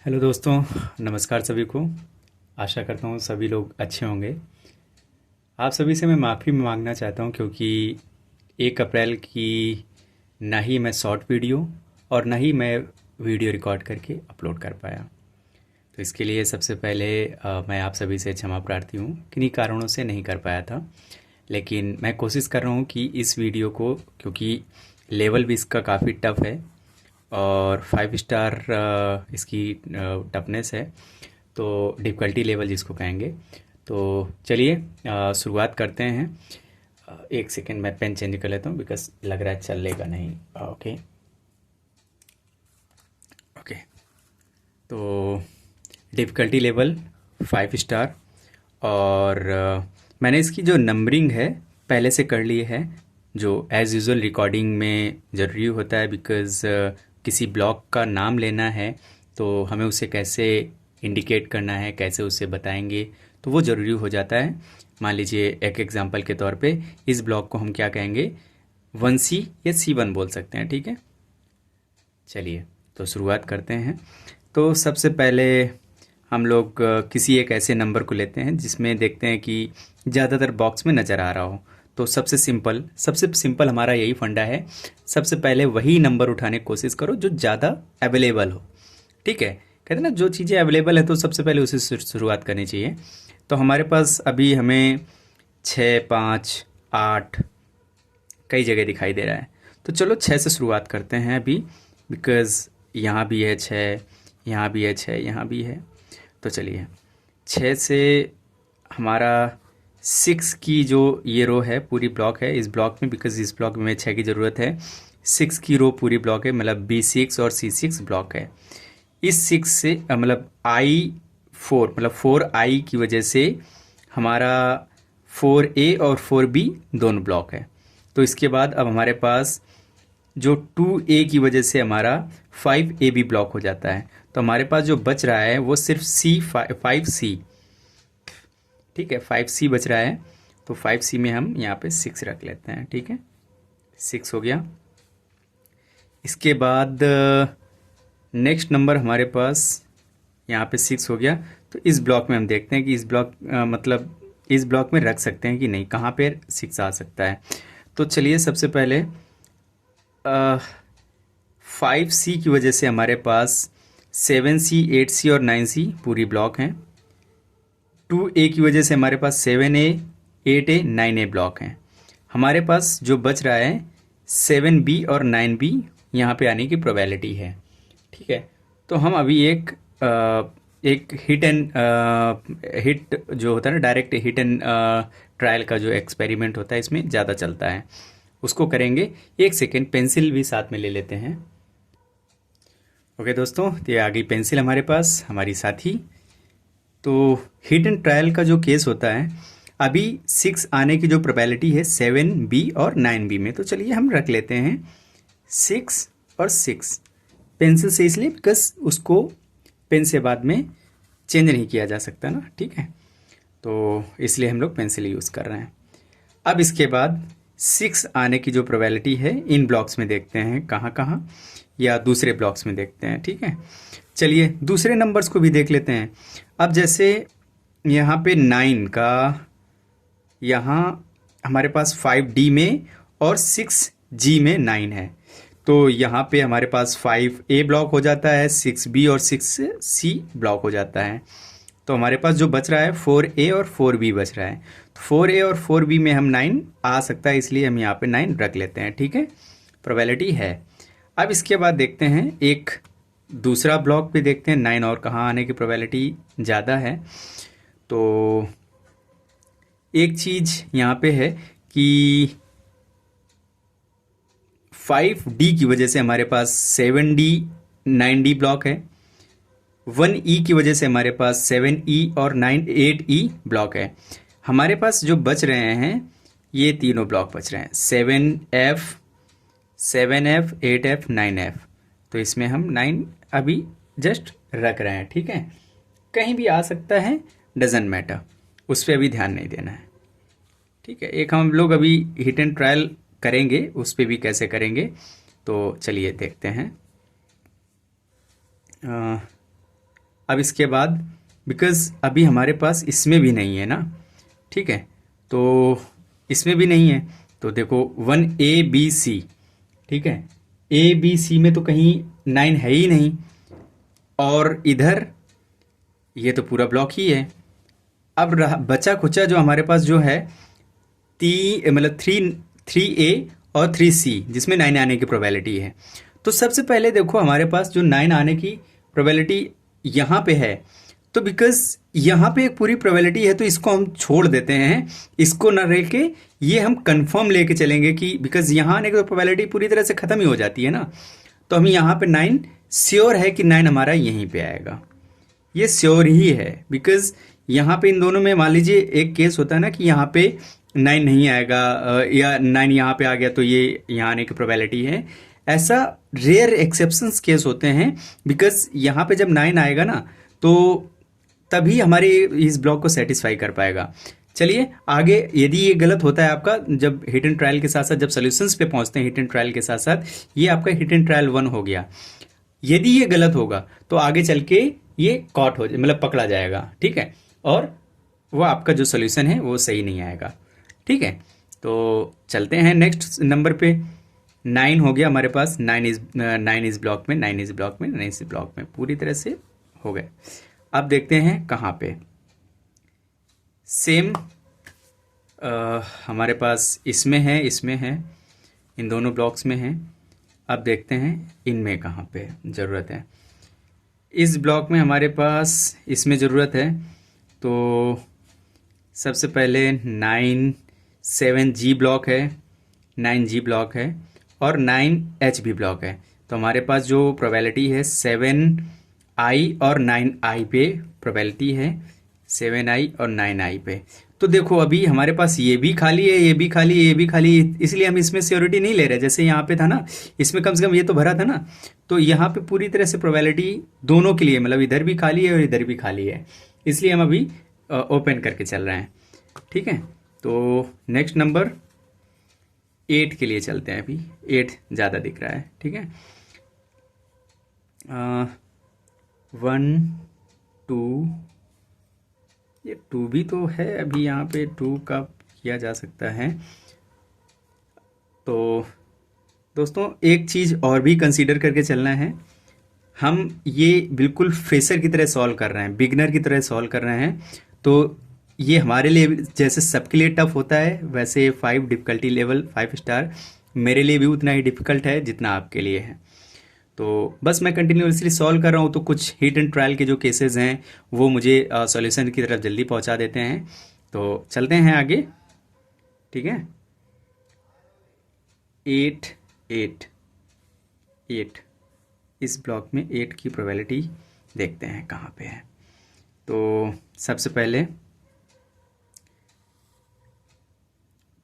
Hello दोस्तों, नमस्कार सभी को। आशा करता हूँ सभी लोग अच्छे होंगे। आप सभी से मैं माफ़ी मांगना चाहता हूँ क्योंकि 1 अप्रैल की ना ही मैं शॉर्ट वीडियो और ना ही मैं वीडियो रिकॉर्ड करके अपलोड कर पाया। तो इसके लिए सबसे पहले मैं आप सभी से क्षमा प्रार्थी हूँ, किन्हीं कारणों से नहीं कर पाया था। लेकिन मैं कोशिश कर रहा हूँ कि इस वीडियो को, क्योंकि लेवल भी इसका काफ़ी टफ है और 5 स्टार इसकी टफनेस है, तो डिफ़िकल्टी लेवल जिसको कहेंगे। तो चलिए शुरुआत करते हैं। एक सेकेंड, मैं पेन चेंज कर लेता हूँ बिकॉज लग रहा है चलेगा नहीं। Okay okay. तो डिफ़िकल्टी लेवल 5 स्टार और मैंने इसकी जो नंबरिंग है पहले से कर ली है, जो एज़ यूज़ुअल रिकॉर्डिंग में ज़रूरी होता है बिकॉज़ किसी ब्लॉक का नाम लेना है तो हमें उसे कैसे इंडिकेट करना है, कैसे उसे बताएंगे, तो वो ज़रूरी हो जाता है। मान लीजिए एक एग्जांपल के तौर पे इस ब्लॉक को हम क्या कहेंगे, 1C या C1 बोल सकते हैं, ठीक है। चलिए तो शुरुआत करते हैं। तो सबसे पहले हम लोग किसी एक ऐसे नंबर को लेते हैं जिसमें देखते हैं कि ज़्यादातर बॉक्स में नज़र आ रहा हो। तो सबसे सिंपल हमारा यही फंडा है, सबसे पहले वही नंबर उठाने की कोशिश करो जो ज़्यादा अवेलेबल हो, ठीक है। कहते हैं ना, जो चीज़ें अवेलेबल है तो सबसे पहले उसे शुरुआत करनी चाहिए। तो हमारे पास अभी हमें 6, 5, 8 कई जगह दिखाई दे रहा है। तो चलो 6 से शुरुआत करते हैं अभी, बिकॉज़ यहाँ भी है 6, यहाँ भी है 6, यहाँ भी है। तो चलिए 6 से हमारा 6 की जो ये रो है पूरी ब्लॉक है इस ब्लॉक में, बिकॉज़ इस ब्लॉक में 6 की ज़रूरत है। 6 की रो पूरी ब्लॉक है, मतलब B6 और C6 ब्लॉक है। इस 6 से मतलब I4 मतलब 4I की वजह से हमारा 4A और 4B दोनों ब्लॉक है। तो इसके बाद अब हमारे पास जो 2A की वजह से हमारा 5A भी ब्लॉक हो जाता है। तो हमारे पास जो बच रहा है वो सिर्फ 5C, ठीक है, 5C बच रहा है। तो 5C में हम यहाँ पे 6 रख लेते हैं, ठीक है, 6 हो गया। इसके बाद नेक्स्ट नंबर हमारे पास यहाँ पे 6 हो गया। तो इस ब्लॉक में हम देखते हैं कि इस ब्लॉक मतलब इस ब्लॉक में रख सकते हैं कि नहीं, कहाँ पे 6 आ सकता है। तो चलिए सबसे पहले 5C की वजह से हमारे पास 7C, 8C और 9C पूरी ब्लॉक हैं। 2A की वजह से हमारे पास 7A, 8A, 9A ब्लॉक हैं। हमारे पास जो बच रहा है 7B और 9B यहाँ पे आने की प्रोबेबिलिटी है, ठीक है। तो हम अभी एक हिट जो होता है ना, डायरेक्ट हिट एंड ट्रायल का जो एक्सपेरिमेंट होता है इसमें ज़्यादा चलता है, उसको करेंगे। एक सेकेंड, पेंसिल भी साथ में ले लेते हैं। ओके दोस्तों, तो ये आ गई पेंसिल हमारे पास, हमारी साथी। तो हिट एंड ट्रायल का जो केस होता है, अभी 6 आने की जो प्रोबेबिलिटी है 7B और 9B में, तो चलिए हम रख लेते हैं 6 और 6 पेंसिल से, इसलिए बिकॉज उसको पेन से बाद में चेंज नहीं किया जा सकता ना, ठीक है। तो इसलिए हम लोग पेंसिल यूज़ कर रहे हैं। अब इसके बाद 6 आने की जो प्रोबेबिलिटी है इन ब्लॉक्स में देखते हैं कहाँ कहाँ, या दूसरे ब्लॉक्स में देखते हैं, ठीक है। चलिए दूसरे नंबर्स को भी देख लेते हैं। अब जैसे यहाँ पे 9 का, यहाँ हमारे पास 5D में और 6G में 9 है। तो यहाँ पे हमारे पास 5A ब्लॉक हो जाता है, 6B और 6C ब्लॉक हो जाता है। तो हमारे पास जो बच रहा है 4A और 4B बच रहा है। तो 4A और 4B में हम 9 आ सकता है, इसलिए हम यहाँ पे 9 रख लेते हैं, ठीक है, प्रोबेबिलिटी है। अब इसके बाद देखते हैं एक दूसरा ब्लॉक भी देखते हैं 9 और कहाँ आने की प्रोबेबिलिटी ज़्यादा है। तो एक चीज़ यहाँ पे है कि 5D की वजह से हमारे पास 7D 9D ब्लॉक है। 1E की वजह से हमारे पास 7E और 8E ब्लॉक है। हमारे पास जो बच रहे हैं ये तीनों ब्लॉक बच रहे हैं, 7F, 8F, 9F। तो इसमें हम 9 अभी जस्ट रख रहे हैं, ठीक है। कहीं भी आ सकता है, डजेंट मैटर, उस पर अभी ध्यान नहीं देना है, ठीक है। एक हम लोग अभी हिट एंड ट्रायल करेंगे, उस पर भी कैसे करेंगे, तो चलिए देखते हैं। अब इसके बाद बिकॉज अभी हमारे पास इसमें भी नहीं है ना, ठीक है, तो इसमें भी नहीं है, तो देखो 1ABC, ठीक है, ABC में तो कहीं 9 है ही नहीं, और इधर ये तो पूरा ब्लॉक ही है। अब बचा खुचा जो हमारे पास जो है मतलब 3A और 3C जिसमें 9 आने की प्रोबेबिलिटी है। तो सबसे पहले देखो हमारे पास जो 9 आने की प्रोबेबिलिटी यहाँ पे है, तो बिकॉज यहाँ पे एक पूरी प्रोबेबिलिटी है तो इसको हम छोड़ देते हैं, इसको ना रह के ये हम कंफर्म लेके चलेंगे कि बिकॉज यहाँ आने की प्रोबेबिलिटी पूरी तरह से खत्म ही हो जाती है ना, तो हम यहाँ पे 9 श्योर है कि 9 हमारा यहीं पे आएगा, ये श्योर ही है। बिकॉज यहाँ पे इन दोनों में मान लीजिए एक केस होता है ना कि यहाँ पे 9 नहीं आएगा या 9 यहाँ पे आ गया तो ये यहाँ आने की प्रोबेबिलिटी है, ऐसा रेयर एक्सेप्शंस केस होते हैं। बिकॉज यहाँ पे जब 9 आएगा ना तो तभी हमारे इस ब्लॉक को सेटिस्फाई कर पाएगा। चलिए आगे, यदि ये गलत होता है आपका, जब हिट एंड ट्रायल के साथ साथ जब सोल्यूशंस पे पहुंचते हैं हिट एंड ट्रायल के साथ साथ, ये आपका हिट एंड ट्रायल 1 हो गया। यदि ये गलत होगा तो आगे चल के ये कॉट हो मतलब पकड़ा जाएगा, ठीक है, और वो आपका जो सोल्यूशन है वो सही नहीं आएगा, ठीक है। तो चलते हैं नेक्स्ट नंबर पे। 9 हो गया हमारे पास, 9 इज ब्लॉक में, 9 इज ब्लॉक में, 9 इज ब्लॉक में पूरी तरह से हो गए। अब देखते हैं कहाँ पे सेम हमारे पास इसमें है, इन दोनों ब्लॉक्स में है। अब देखते हैं इनमें कहाँ पे ज़रूरत है। इस ब्लॉक में हमारे पास इसमें ज़रूरत है, तो सबसे पहले 7G ब्लॉक है, 9G ब्लॉक है और 9H भी ब्लॉक है। तो हमारे पास जो प्रोबेबिलिटी है 7I और 9I पे प्रोबेबिलिटी है, 7I और 9I पे। तो देखो अभी हमारे पास ये भी खाली है, ये भी खाली है, ये भी खाली है, इसलिए हम इसमें सियोरिटी नहीं ले रहे। जैसे यहाँ पे था ना, इसमें कम से कम ये तो भरा था ना, तो यहाँ पे पूरी तरह से प्रोबेबिलिटी दोनों के लिए, मतलब इधर भी खाली है और इधर भी खाली है, इसलिए हम अभी ओपन करके चल रहे हैं, ठीक है। तो नेक्स्ट नंबर 8 के लिए चलते हैं। अभी 8 ज़्यादा दिख रहा है, ठीक है। 1 2, ये 2 भी तो है, अभी यहाँ पे 2 का किया जा सकता है। तो दोस्तों एक चीज़ और भी कंसीडर करके चलना है, हम ये बिल्कुल फ्रेशर की तरह सॉल्व कर रहे हैं, बिगनर की तरह सॉल्व कर रहे हैं, तो ये हमारे लिए जैसे सबके लिए टफ होता है वैसे 5 डिफ़िकल्टी लेवल 5 स्टार मेरे लिए भी उतना ही डिफ़िकल्ट है जितना आपके लिए है। तो बस मैं कंटिन्यूसली सॉल्व कर रहा हूँ, तो कुछ हिट एंड ट्रायल के जो केसेस हैं वो मुझे सॉल्यूशन की तरफ जल्दी पहुँचा देते हैं। तो चलते हैं आगे, ठीक है। 8 8 8 इस ब्लॉक में 8 की प्रोबेबिलिटी देखते हैं कहाँ पे है। तो सबसे पहले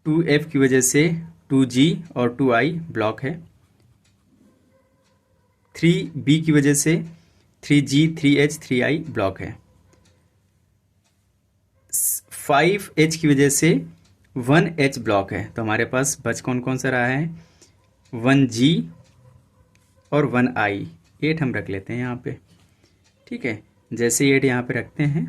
2F की वजह से 2G और 2I ब्लॉक है, 3B की वजह से 3G 3H 3I ब्लॉक है, 5H की वजह से 1H ब्लॉक है। तो हमारे पास बच कौन कौन सा रहा है, 1G और 1I। 8 हम रख लेते हैं यहाँ पे, ठीक है। जैसे 8 यहाँ पे रखते हैं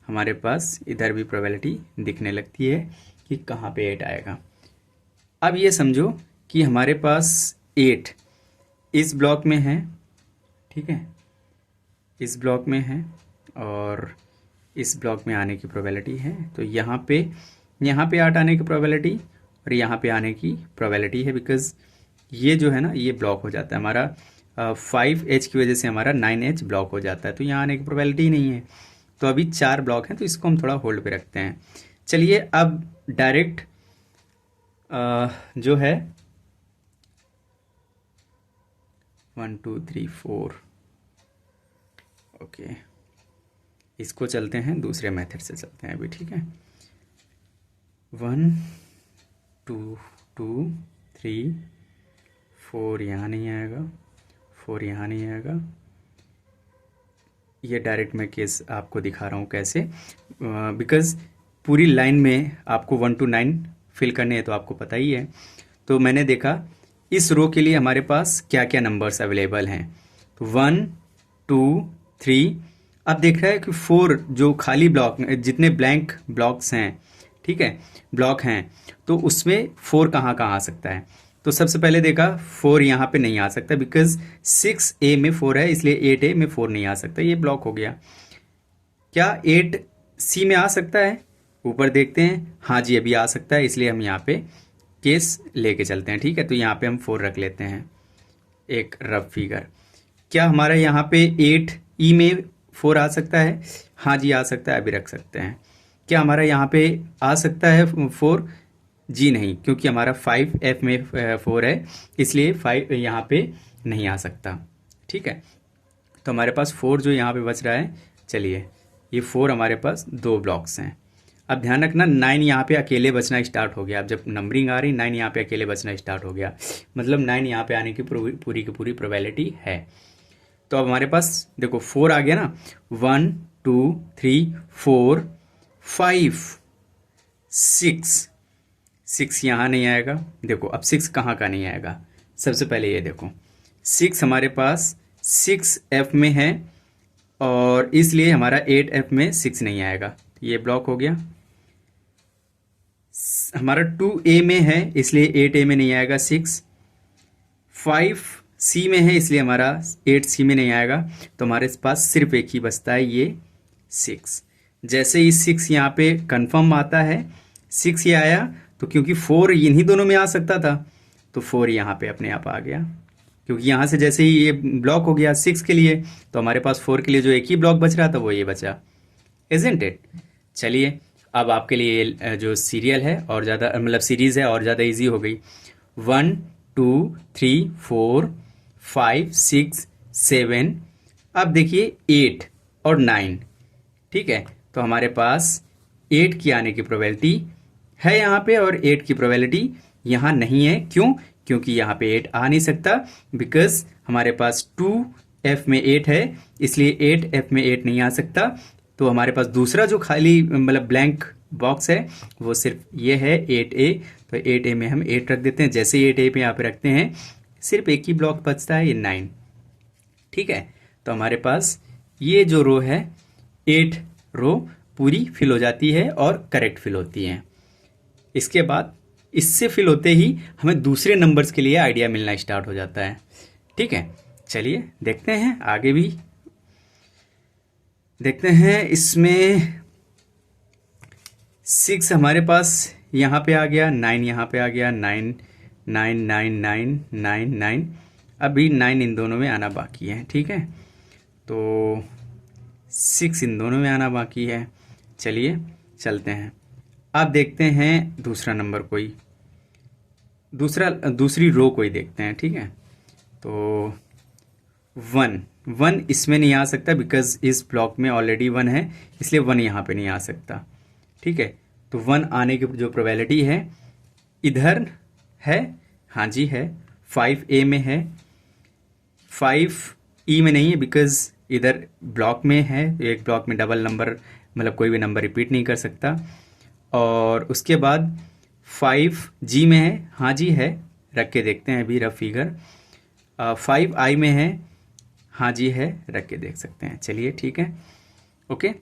हमारे पास इधर भी प्रोबेबिलिटी दिखने लगती है कि कहाँ पे 8 आएगा। अब ये समझो कि हमारे पास 8 इस ब्लॉक में है, ठीक है, इस ब्लॉक में है और इस ब्लॉक में आने की प्रोबेबिलिटी है। तो यहाँ पे 8 आने की प्रोबेबिलिटी और यहाँ पे आने की प्रोबेबिलिटी है, बिकॉज ये जो है ना ये ब्लॉक हो जाता है हमारा, 5H की वजह से हमारा 9H ब्लॉक हो जाता है, तो यहाँ आने की प्रोबेबिलिटी ही नहीं है। तो अभी 4 ब्लॉक हैं, तो इसको हम थोड़ा होल्ड पे रखते हैं। चलिए अब डायरेक्ट जो है 1 2 3 4, ओके, इसको चलते हैं दूसरे मेथड से चलते हैं अभी, ठीक है। 1 2 2 3 4 यहाँ नहीं आएगा, 4 यहाँ नहीं आएगा। ये डायरेक्ट मैं केस आपको दिखा रहा हूँ कैसे, बिकॉज़ पूरी लाइन में आपको 1 to 9 फिल करने हैं तो आपको पता ही है। तो मैंने देखा इस रो के लिए हमारे पास क्या क्या नंबर्स अवेलेबल हैं, तो 1 2 3 अब देख रहा है कि 4 जो खाली ब्लॉक, जितने ब्लैंक ब्लॉक्स हैं, ठीक है, ब्लॉक हैं, तो उसमें 4 कहाँ कहाँ आ सकता है। तो सबसे पहले देखा 4 यहाँ पे नहीं आ सकता बिकॉज 6A में 4 है, इसलिए 8A में 4 नहीं आ सकता, ये ब्लॉक हो गया। क्या 8C में आ सकता है? ऊपर देखते हैं, हाँ जी अभी आ सकता है, इसलिए हम यहाँ पे केस लेके चलते हैं, ठीक है। तो यहाँ पे हम 4 रख लेते हैं, एक रफ फिगर। क्या हमारा यहाँ पे 8E में 4 आ सकता है? हाँ जी आ सकता है, अभी रख सकते हैं। क्या हमारा यहाँ पे आ सकता है 4? जी नहीं, क्योंकि हमारा 5F में 4 है, इसलिए 5 यहाँ पे नहीं आ सकता, ठीक है। तो हमारे पास 4 जो यहाँ पे बच रहा है, चलिए ये 4 हमारे पास 2 ब्लॉक्स हैं। अब ध्यान रखना 9 यहाँ पे अकेले बचना स्टार्ट हो गया। अब जब नंबरिंग आ रही 9 यहाँ पे अकेले बचना स्टार्ट हो गया, मतलब 9 यहाँ पे आने की पूरी की पूरी प्रोबेबिलिटी है। तो अब हमारे पास देखो 4 आ गया ना, 1 2 3 4 5 6 यहाँ नहीं आएगा। देखो अब 6 कहाँ का नहीं आएगा, सबसे पहले ये देखो 6 हमारे पास 6F में है, और इसलिए हमारा 8F में 6 नहीं आएगा, ये ब्लॉक हो गया। हमारा 2A में है, इसलिए 8A में नहीं आएगा 6। 5C में है, इसलिए हमारा 8C में नहीं आएगा। तो हमारे पास सिर्फ एक ही बचता है, ये 6। जैसे ही 6 यहाँ पे कंफर्म आता है, 6 ये आया, तो क्योंकि 4 इन्हीं दोनों में आ सकता था, तो 4 यहाँ पे अपने आप आ गया, क्योंकि यहाँ से जैसे ही ये ब्लॉक हो गया 6 के लिए, तो हमारे पास 4 के लिए जो एक ही ब्लॉक बच रहा था वो ये बचा, इजंट इट। चलिए अब आपके लिए जो सीरियल है और ज़्यादा, मतलब सीरीज़ है और ज़्यादा इजी हो गई। 1 2 3 4 5 6 7, अब देखिए 8 और 9, ठीक है। तो हमारे पास 8 की आने की प्रोबेबिलिटी है यहाँ पे, और 8 की प्रोबेबिलिटी यहाँ नहीं है। क्यों? क्योंकि यहाँ पे 8 आ नहीं सकता, बिकॉज हमारे पास 2F में 8 है, इसलिए 8F में 8 नहीं आ सकता। तो हमारे पास दूसरा जो खाली मतलब ब्लैंक बॉक्स है वो सिर्फ ये है 8A। तो 8A में हम 8 रख देते हैं। जैसे ही 8A पे यहाँ पे रखते हैं, सिर्फ एक ही ब्लॉक बचता है, ये 9, ठीक है। तो हमारे पास ये जो रो है 8 रो पूरी फिल हो जाती है और करेक्ट फिल होती है। इसके बाद इससे फिल होते ही हमें दूसरे नंबर्स के लिए आइडिया मिलना स्टार्ट हो जाता है, ठीक है। चलिए देखते हैं आगे भी देखते हैं। इसमें 6 हमारे पास यहाँ पे आ गया, 9 यहाँ पे आ गया, 9 9 9 9 9 9, अभी 9 इन दोनों में आना बाकी है, ठीक है। तो 6 इन दोनों में आना बाकी है। चलिए चलते हैं, अब देखते हैं दूसरा नंबर, कोई दूसरी रो कोई देखते हैं, ठीक है। तो 1 इसमें नहीं आ सकता, बिकॉज इस ब्लॉक में ऑलरेडी 1 है, इसलिए 1 यहाँ पे नहीं आ सकता, ठीक है। तो 1 आने की जो प्रोबेबिलिटी है इधर है, हाँ जी है, 5A में है, 5E में नहीं है, बिकॉज इधर ब्लॉक में है, एक ब्लॉक में डबल नंबर, मतलब कोई भी नंबर रिपीट नहीं कर सकता। और उसके बाद 5G में है, हाँ जी है, रख के देखते हैं अभी रफ फिगर। 5I में है, हाँ जी है, रख के देख सकते हैं, चलिए ठीक है, ओके।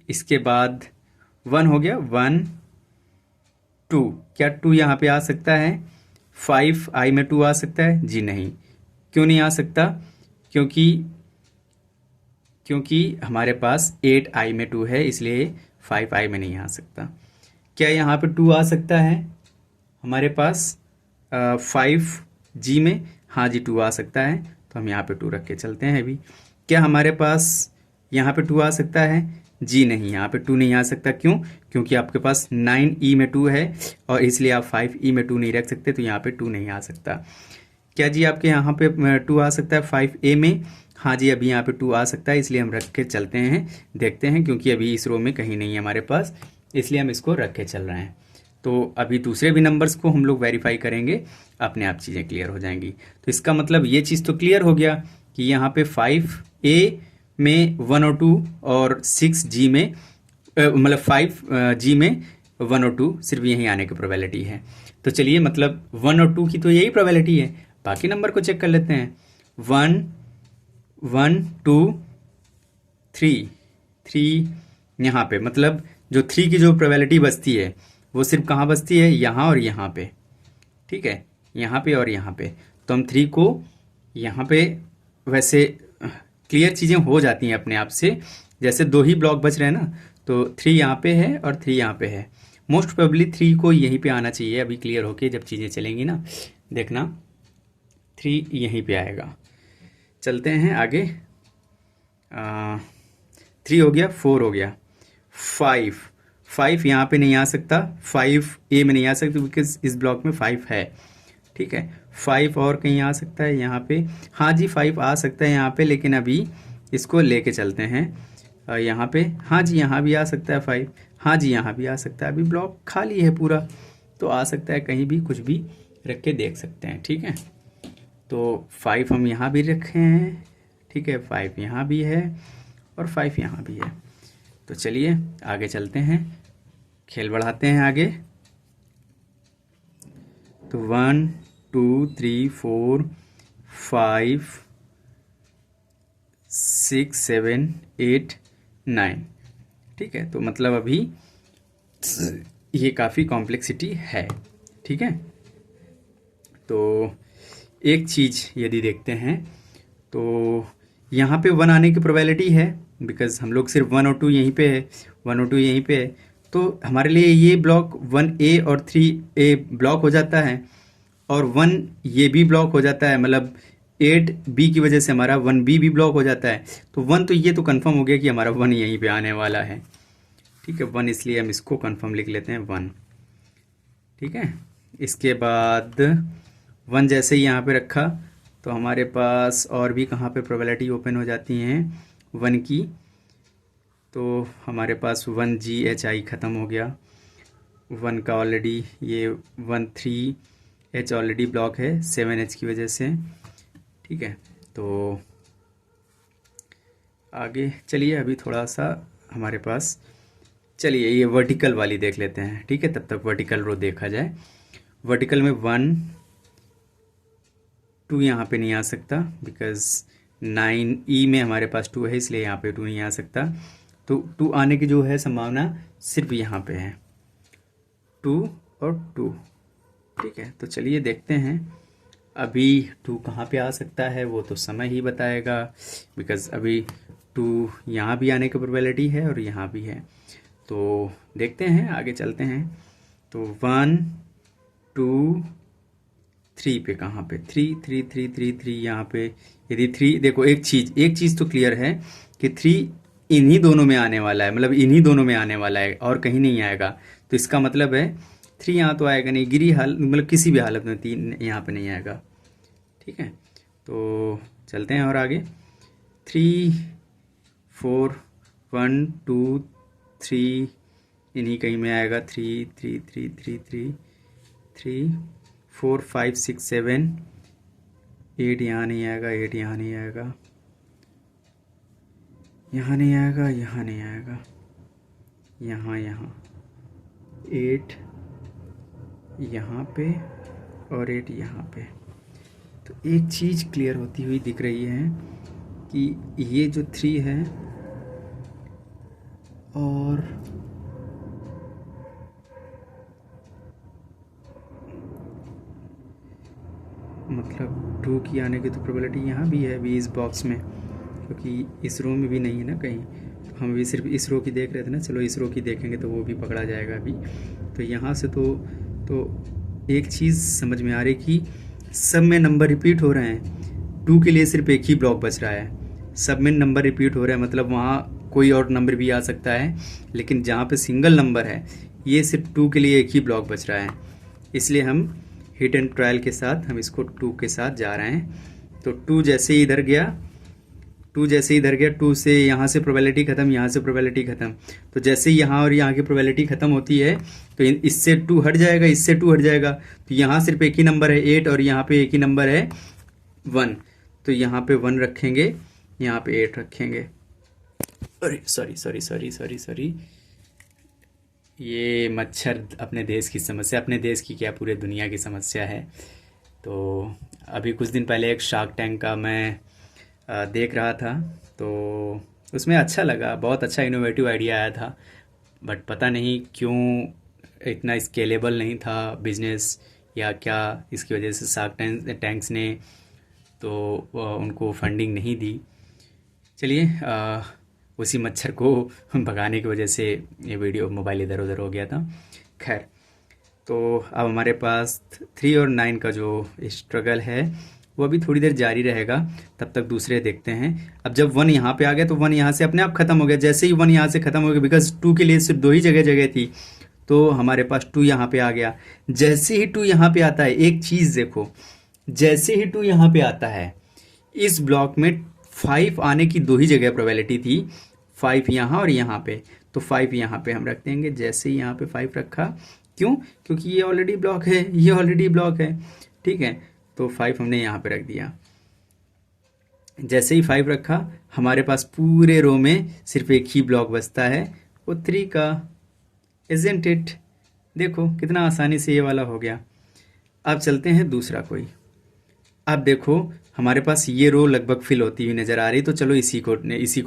इसके बाद 1 हो गया, 1 2, क्या 2 यहाँ पे आ सकता है? 5I में 2 आ सकता है? जी नहीं। क्यों नहीं आ सकता? क्योंकि हमारे पास 8I में 2 है, इसलिए 5I में नहीं आ सकता। क्या यहाँ पे 2 आ सकता है हमारे पास 5G में? हाँ जी 2 आ सकता है, तो हम यहाँ पे 2 रख के चलते हैं अभी। क्या हमारे पास यहाँ पे 2 आ सकता है? जी नहीं, यहाँ पे 2 नहीं आ सकता। क्यों? क्योंकि आपके पास 9E में 2 है, और इसलिए आप 5E में 2 नहीं रख सकते, तो यहाँ पे 2 नहीं आ सकता। क्या जी आपके यहाँ पे 2 आ सकता है 5A में? हाँ जी अभी यहाँ पे 2 आ सकता है, इसलिए हम रख के चलते हैं, देखते हैं, क्योंकि अभी इस रो में कहीं नहीं है हमारे पास, इसलिए हम इसको रख के चल रहे हैं। तो अभी दूसरे भी नंबर्स को हम लोग वेरीफाई करेंगे, अपने आप चीज़ें क्लियर हो जाएंगी। तो इसका मतलब ये चीज़ तो क्लियर हो गया कि यहाँ पे 5A में 1 और 2 और 6G में मतलब 5G में 1 और 2 सिर्फ यहीं आने की प्रोबेबिलिटी है। तो चलिए मतलब 1 और 2 की तो यही प्रोबेबिलिटी है। बाकी नंबर को चेक कर लेते हैं। 1 1 2 थ्री, थ्री यहाँ पे, मतलब जो थ्री की जो प्रोबेबिलिटी बचती है वो सिर्फ कहाँ बचती है, यहाँ और यहाँ पे, ठीक है, यहाँ पे और यहाँ पे। तो हम थ्री को यहाँ पे, वैसे क्लियर चीज़ें हो जाती हैं अपने आप से, जैसे दो ही ब्लॉक बच रहे हैं ना, तो थ्री यहाँ पे है और थ्री यहाँ पे है, मोस्ट प्रोबेबली थ्री को यहीं पे आना चाहिए। अभी क्लियर होके जब चीज़ें चलेंगी ना, देखना थ्री यहीं पे आएगा। चलते हैं आगे। थ्री हो गया, फोर हो गया, फाइव, फाइव यहाँ पे नहीं आ सकता, फाइव ए में नहीं आ सकता बिकॉज इस ब्लॉक में फाइव है, ठीक है। फाइव और कहीं आ सकता है यहाँ पे, हाँ जी फाइव आ सकता है यहाँ पे, लेकिन अभी इसको लेके चलते हैं यहाँ पे। हाँ जी यहाँ भी आ सकता है फाइव, हाँ जी यहाँ भी आ सकता है, अभी ब्लॉक खाली है पूरा, तो आ सकता है कहीं भी, कुछ भी रख के देख सकते हैं, ठीक है। तो फाइव हम यहाँ भी रखे हैं, ठीक है, फाइव यहाँ भी है और फाइव यहाँ भी है। तो चलिए आगे चलते हैं, खेल बढ़ाते हैं आगे। तो 1 2 3 4 5 6 7 8 9, ठीक है। तो मतलब अभी ये काफ़ी कॉम्प्लेक्सिटी है, ठीक है। तो एक चीज़ यदि देखते हैं तो यहाँ पे वन आने की प्रोबेबिलिटी है, बिकॉज हम लोग सिर्फ वन और टू यहीं पे है, वन और टू यहीं पे है, तो हमारे लिए ये ब्लॉक वन ए और थ्री ए ब्लॉक हो जाता है, और वन ये भी ब्लॉक हो जाता है, मतलब एट बी की वजह से हमारा वन बी भी ब्लॉक हो जाता है। तो वन तो ये तो कंफर्म हो गया कि हमारा वन यहीं पे आने वाला है, ठीक है, वन, इसलिए हम इसको कंफर्म लिख लेते हैं वन, ठीक है। इसके बाद वन जैसे ही यहाँ पे रखा तो हमारे पास और भी कहाँ पे प्रोबेबिलिटी ओपन हो जाती हैं वन की, तो हमारे पास वन जी एच आई ख़त्म हो गया, वन का ऑलरेडी ये one three H already block है सेवन एच की वजह से, ठीक है। तो आगे चलिए, अभी थोड़ा सा हमारे पास, चलिए ये वर्टिकल वाली देख लेते हैं, ठीक है, तब तक वर्टिकल रो देखा जाए। वर्टिकल में वन टू यहाँ पे नहीं आ सकता, बिकॉज नाइन ई में हमारे पास टू है, इसलिए यहाँ पे टू नहीं आ सकता। तो टू आने की जो है संभावना सिर्फ यहाँ पे है, टू और टू, ठीक है। तो चलिए देखते हैं अभी टू कहाँ पे आ सकता है, वो तो समय ही बताएगा, बिकॉज अभी टू यहाँ भी आने की प्रोबेबिलिटी है और यहाँ भी है। तो देखते हैं, आगे चलते हैं। तो वन टू थ्री पे कहाँ पे, three three three three three यहाँ पे, यदि थ्री, देखो एक चीज़ तो क्लियर है कि थ्री इन्हीं दोनों में आने वाला है, मतलब इन्हीं दोनों में आने वाला है और कहीं नहीं आएगा। तो इसका मतलब है थ्री यहाँ तो आएगा नहीं, गिरी हाल, मतलब किसी भी हालत में तीन यहाँ पे नहीं आएगा, ठीक है। तो चलते हैं और आगे, three four one two three इन्हीं कहीं में आएगा, three three three three three three four five six seven eight, यहाँ नहीं आएगा, एट यहाँ नहीं आएगा, यहाँ नहीं आएगा, यहाँ नहीं आएगा, यहाँ यहाँ एट यहाँ पे और एट यहाँ पे। तो एक चीज़ क्लियर होती हुई दिख रही है कि ये जो थ्री है और मतलब टू की आने की तो प्रोबेबिलिटी यहाँ भी है अभी इस बॉक्स में, क्योंकि इस रो में भी नहीं है ना कहीं, तो हम भी सिर्फ इस रो की देख रहे थे ना, चलो इस रो की देखेंगे तो वो भी पकड़ा जाएगा अभी। तो यहाँ से तो एक चीज़ समझ में आ रही कि सब में नंबर रिपीट हो रहे हैं, टू के लिए सिर्फ एक ही ब्लॉक बच रहा है, सब में नंबर रिपीट हो रहा है, मतलब वहाँ कोई और नंबर भी आ सकता है, लेकिन जहाँ पे सिंगल नंबर है ये सिर्फ टू के लिए एक ही ब्लॉक बच रहा है, इसलिए हम हिट एंड ट्रायल के साथ हम इसको टू के साथ जा रहे हैं। तो टू जैसे ही इधर गया, टू से यहाँ से प्रोबेबिलिटी ख़त्म, यहाँ से प्रोबेबिलिटी ख़त्म, तो जैसे ही यहाँ और यहाँ की प्रोबेबिलिटी ख़त्म होती है तो इससे टू हट जाएगा, इससे टू हट जाएगा, तो यहाँ सिर्फ एक ही नंबर है एट और यहाँ पे एक ही नंबर है वन, तो यहाँ पे वन रखेंगे, यहाँ पे एट रखेंगे। अरे सॉरी, ये मच्छर अपने देश की समस्या, अपने देश की क्या पूरे दुनिया की समस्या है। तो अभी कुछ दिन पहले एक शार्क टैंक का मैं देख रहा था, तो उसमें अच्छा लगा, बहुत अच्छा इनोवेटिव आइडिया आया था, बट पता नहीं क्यों इतना स्केलेबल नहीं था बिजनेस, या क्या इसकी वजह से शार्क टैंक्स ने तो उनको फंडिंग नहीं दी। चलिए, उसी मच्छर को भगाने की वजह से ये वीडियो मोबाइल इधर उधर हो गया था। खैर, तो अब हमारे पास 3 और 9 का जो स्ट्रगल है वो अभी थोड़ी देर जारी रहेगा, तब तक दूसरे देखते हैं। अब जब 1 यहाँ पे आ गया तो 1 यहाँ से अपने आप ख़त्म हो गया। जैसे ही 1 यहाँ से ख़त्म हो गया, बिकॉज 2 के लिए सिर्फ 2 ही जगह थी, तो हमारे पास 2 यहाँ पे आ गया। जैसे ही 2 यहाँ पे आता है, एक चीज़ देखो, जैसे ही 2 यहाँ पे आता है, इस ब्लॉक में 5 आने की 2 ही जगह प्रोबेबिलिटी थी, 5 यहाँ और यहाँ पे। तो 5 यहाँ पे हम रख देंगे। जैसे ही यहाँ पे 5 रखा, क्यों? क्योंकि ये ऑलरेडी ब्लॉक है, ये ऑलरेडी ब्लॉक है, ठीक है। तो 5 हमने यहाँ पे रख दिया। जैसे ही 5 रखा, हमारे पास पूरे रो में सिर्फ एक ही ब्लॉक बचता है, वो 3 का। Isn't it? देखो कितना आसानी से ये वाला हो गया। अब चलते हैं दूसरा कोई। अब देखो, हमारे पास ये रो लगभग फिल होती हुई नज़र आ रही, तो चलो इसी को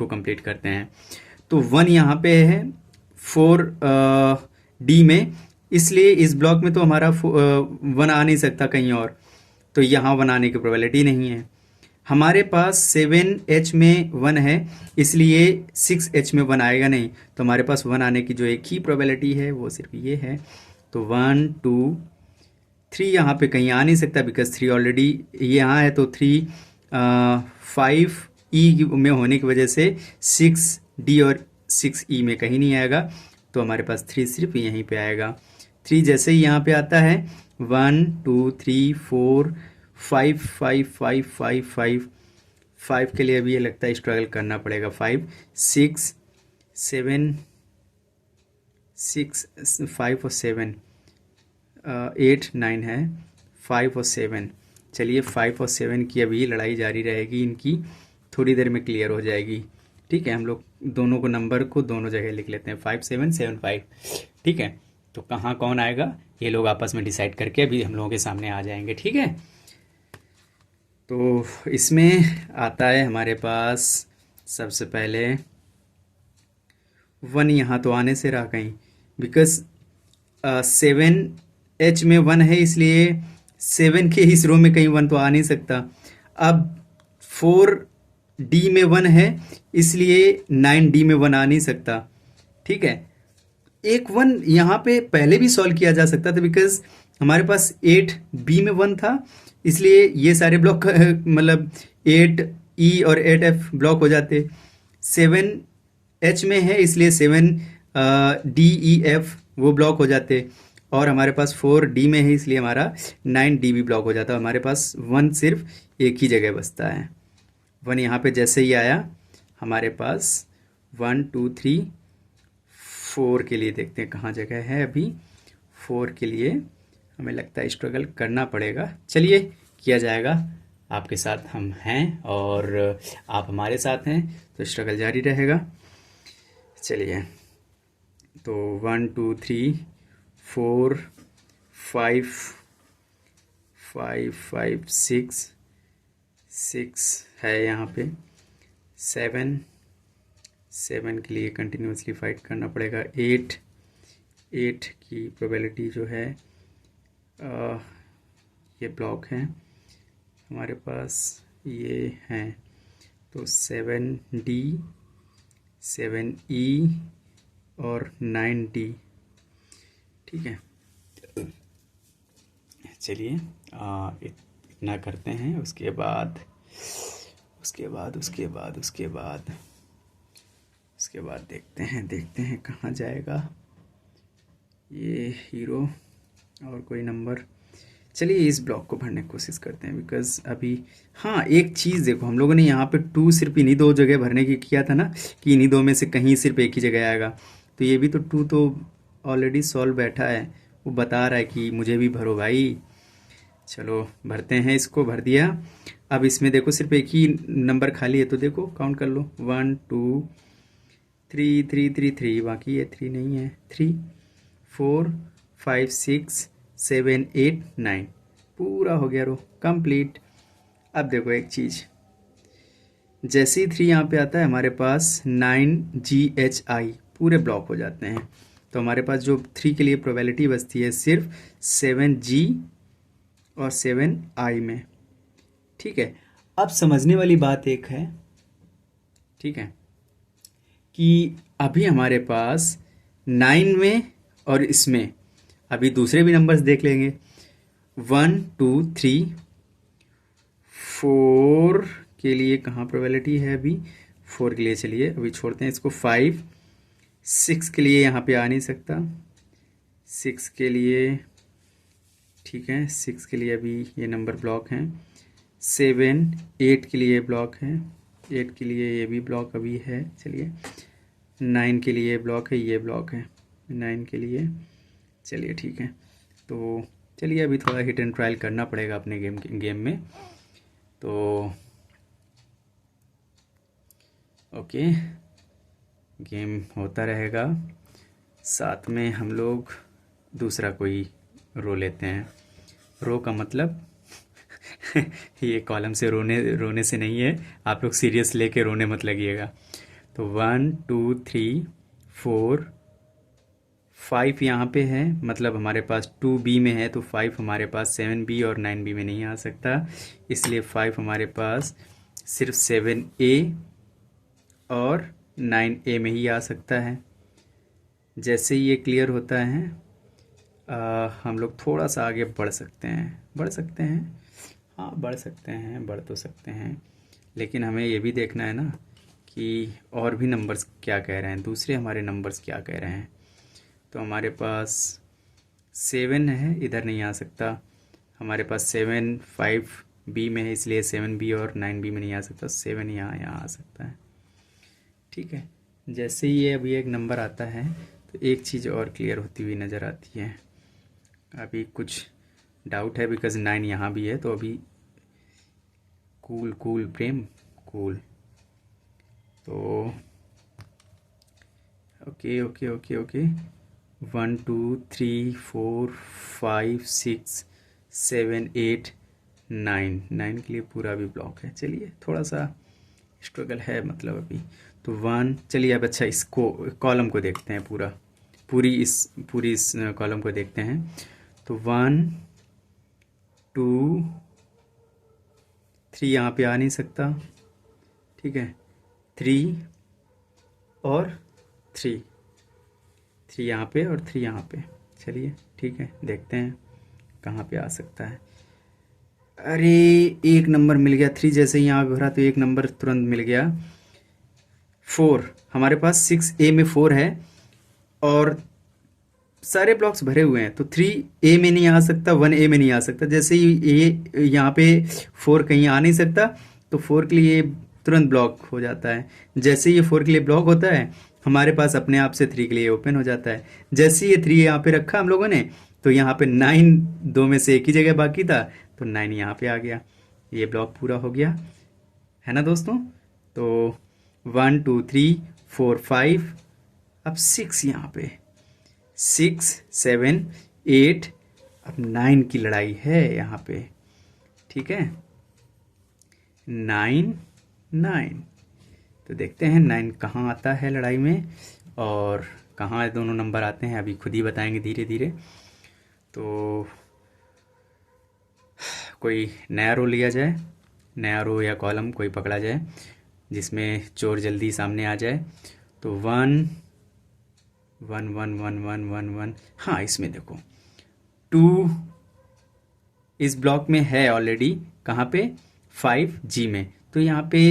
कंप्लीट करते हैं। तो 1 यहाँ पे है 4 डी में, इसलिए इस ब्लॉक में तो हमारा 1 आ नहीं सकता कहीं और, तो यहाँ 1 आने की प्रोबेबिलिटी नहीं है। हमारे पास 7H में 1 है, इसलिए 6H में 1 आएगा नहीं, तो हमारे पास 1 आने की जो एक ही प्रोबेबिलिटी है वो सिर्फ ये है। तो 1 2 3 यहाँ पे कहीं आ नहीं सकता, बिकॉज 3 ऑलरेडी यहाँ है, तो 3 5 ई में होने की वजह से 6D और 6E में कहीं नहीं आएगा, तो हमारे पास 3 सिर्फ यहीं पे आएगा। 3 जैसे ही यहाँ पे आता है, 1 2 3 4 5 5 5 5 5 5 के लिए अभी ये लगता है स्ट्रगल करना पड़ेगा। 5 6 7 6 5 और 7 8 9 है, 5 और 7। चलिए, 5 और 7 की अभी लड़ाई जारी रहेगी, इनकी थोड़ी देर में क्लियर हो जाएगी, ठीक है। हम लोग दोनों को नंबर को दोनों जगह लिख लेते हैं, 5 7 7 5, ठीक है। तो कहाँ कौन आएगा ये लोग आपस में डिसाइड करके अभी हम लोगों के सामने आ जाएंगे, ठीक है। तो इसमें आता है हमारे पास सबसे पहले 1, यहाँ तो आने से रहा कहीं, बिकॉज 7H में 1 है, इसलिए 7 के इस रो में कहीं 1 तो आ नहीं सकता। अब 4D में 1 है, इसलिए 9D में 1 आ नहीं सकता, ठीक है। एक 1 यहाँ पे पहले भी सॉल्व किया जा सकता था, बिकॉज हमारे पास 8B में 1 था, इसलिए ये सारे ब्लॉक मतलब 8E और 8F ब्लॉक हो जाते। 7H में है, इसलिए 7DEF वो ब्लॉक हो जाते, और हमारे पास 4D में है, इसलिए हमारा 9D भी ब्लॉक हो जाता। हमारे पास 1 सिर्फ एक ही जगह बचता है। 1 यहाँ पे जैसे ही आया, हमारे पास 1 2 3 4 के लिए देखते हैं कहाँ जगह है। अभी 4 के लिए हमें लगता है स्ट्रगल करना पड़ेगा। चलिए, किया जाएगा, आपके साथ हम हैं और आप हमारे साथ हैं, तो स्ट्रगल जारी रहेगा। चलिए, तो 1 2 3 4 5 5 5 6 6 है यहाँ पे। 7 के लिए कंटिन्यूसली फाइट करना पड़ेगा। 8 की प्रोबेबिलिटी जो है, ये ब्लॉक है हमारे पास, ये हैं, तो 7D 7E और 9D, ठीक है। चलिए, इतना करते हैं, उसके बाद देखते हैं कहाँ जाएगा ये हीरो और कोई नंबर। चलिए, इस ब्लॉक को भरने की कोशिश करते हैं, बिकॉज अभी हाँ, एक चीज़ देखो, हम लोगों ने यहाँ पे 2 सिर्फ इन्हीं 2 जगह भरने की किया था ना, कि इन्हीं 2 में से कहीं सिर्फ एक ही जगह आएगा, तो ये भी तो 2 तो ऑलरेडी सॉल्व बैठा है, वो बता रहा है कि मुझे भी भरो भाई। चलो भरते हैं, इसको भर दिया। अब इसमें देखो सिर्फ एक ही नंबर खाली है, तो देखो काउंट कर लो, 1 2 3 3 3 3, बाकी ये 3 नहीं है, 3 4 5 6 7 8 9, पूरा हो गया रो कंप्लीट। अब देखो एक चीज़, जैसे ही 3 यहाँ पे आता है हमारे पास 9GHI पूरे ब्लॉक हो जाते हैं। तो हमारे पास जो 3 के लिए प्रोबेबिलिटी बचती है सिर्फ 7G और 7I में। ठीक है, अब समझने वाली बात एक है, ठीक है, कि अभी हमारे पास 9 में और इसमें अभी दूसरे भी नंबर्स देख लेंगे। 1 2 3 4 के लिए कहाँ प्रोबेबिलिटी है अभी? 4 के लिए चलिए अभी छोड़ते हैं इसको। 5 6 के लिए यहाँ पे आ नहीं सकता। 6 के लिए, ठीक है, 6 के लिए अभी ये नंबर ब्लॉक हैं। 7 8 के लिए ब्लॉक है। 8 के लिए ये भी ब्लॉक अभी है। चलिए 9 के लिए ब्लॉक है, ये ब्लॉक है 9 के लिए। चलिए ठीक है, तो चलिए अभी थोड़ा हिट एंड ट्रायल करना पड़ेगा अपने गेम में। तो ओके, गेम होता रहेगा, साथ में हम लोग दूसरा कोई रो लेते हैं। रो का मतलब ये कॉलम से रोने से नहीं है, आप लोग सीरियस लेके रोने मत लगिएगा। तो 1 2 3 4 5 यहाँ पे है, मतलब हमारे पास 2B में है, तो 5 हमारे पास 7B और 9B में नहीं आ सकता, इसलिए 5 हमारे पास सिर्फ 7A और 9A में ही आ सकता है। जैसे ही ये क्लियर होता है हम लोग थोड़ा सा आगे बढ़ सकते हैं, हाँ बढ़ सकते हैं, बढ़ तो सकते हैं, लेकिन हमें ये भी देखना है ना कि और भी नंबर्स क्या कह रहे हैं, दूसरे हमारे नंबर्स क्या कह रहे हैं। तो हमारे पास 7 है, इधर नहीं आ सकता। हमारे पास 7 5B में है, इसलिए 7B और 9B में नहीं आ सकता। 7 यहाँ आ सकता है। ठीक है, जैसे ही ये अभी एक नंबर आता है तो एक चीज़ और क्लियर होती हुई नज़र आती है। अभी कुछ डाउट है बिकॉज 9 यहाँ भी है, तो अभी कूल प्रेम कूल। तो ओके 1 2 3 4 5 6 7 8 9 के लिए पूरा भी ब्लॉक है। चलिए थोड़ा सा स्ट्रगल है मतलब अभी। तो 1, चलिए अब अच्छा इसको कॉलम को देखते हैं, पूरी इस कॉलम को देखते हैं। तो 1 2 3 यहाँ पे आ नहीं सकता, ठीक है, 3 और 3 यहाँ पे और 3 यहाँ पे। चलिए ठीक है, देखते हैं कहाँ पे आ सकता है। अरे एक नंबर मिल गया, 3 जैसे ही यहाँ पे भरा तो एक नंबर तुरंत मिल गया। 4 हमारे पास 6A में 4 है और सारे ब्लॉक्स भरे हुए हैं, तो 3A में नहीं आ सकता, 1A में नहीं आ सकता। जैसे ही ए यहाँ पे 4 कहीं आ नहीं सकता, तो 4 के लिए तुरंत ब्लॉक हो जाता है। जैसे ये 4 के लिए ब्लॉक होता है, हमारे पास अपने आप से 3 के लिए ओपन हो जाता है। जैसे ये 3 यहाँ पे रखा हम लोगों ने, तो यहाँ पे 9 दो में से एक ही जगह बाकी था, तो 9 यहाँ पे आ गया, ये ब्लॉक पूरा हो गया, है ना दोस्तों। तो 1 2 3 4 5, अब 6 यहाँ पे, 6 7 8, अब 9 की लड़ाई है यहाँ पे, ठीक है, 9 9। तो देखते हैं 9 कहाँ आता है लड़ाई में और कहाँ दोनों नंबर आते हैं, अभी खुद ही बताएंगे धीरे धीरे। तो कोई नया रो लिया जाए, नया रो या कॉलम कोई पकड़ा जाए जिसमें चोर जल्दी सामने आ जाए। तो 1 1 1 1 1 1 1, हाँ इसमें देखो 2 इस ब्लॉक में है ऑलरेडी, कहाँ पे, 5G में, तो यहाँ पे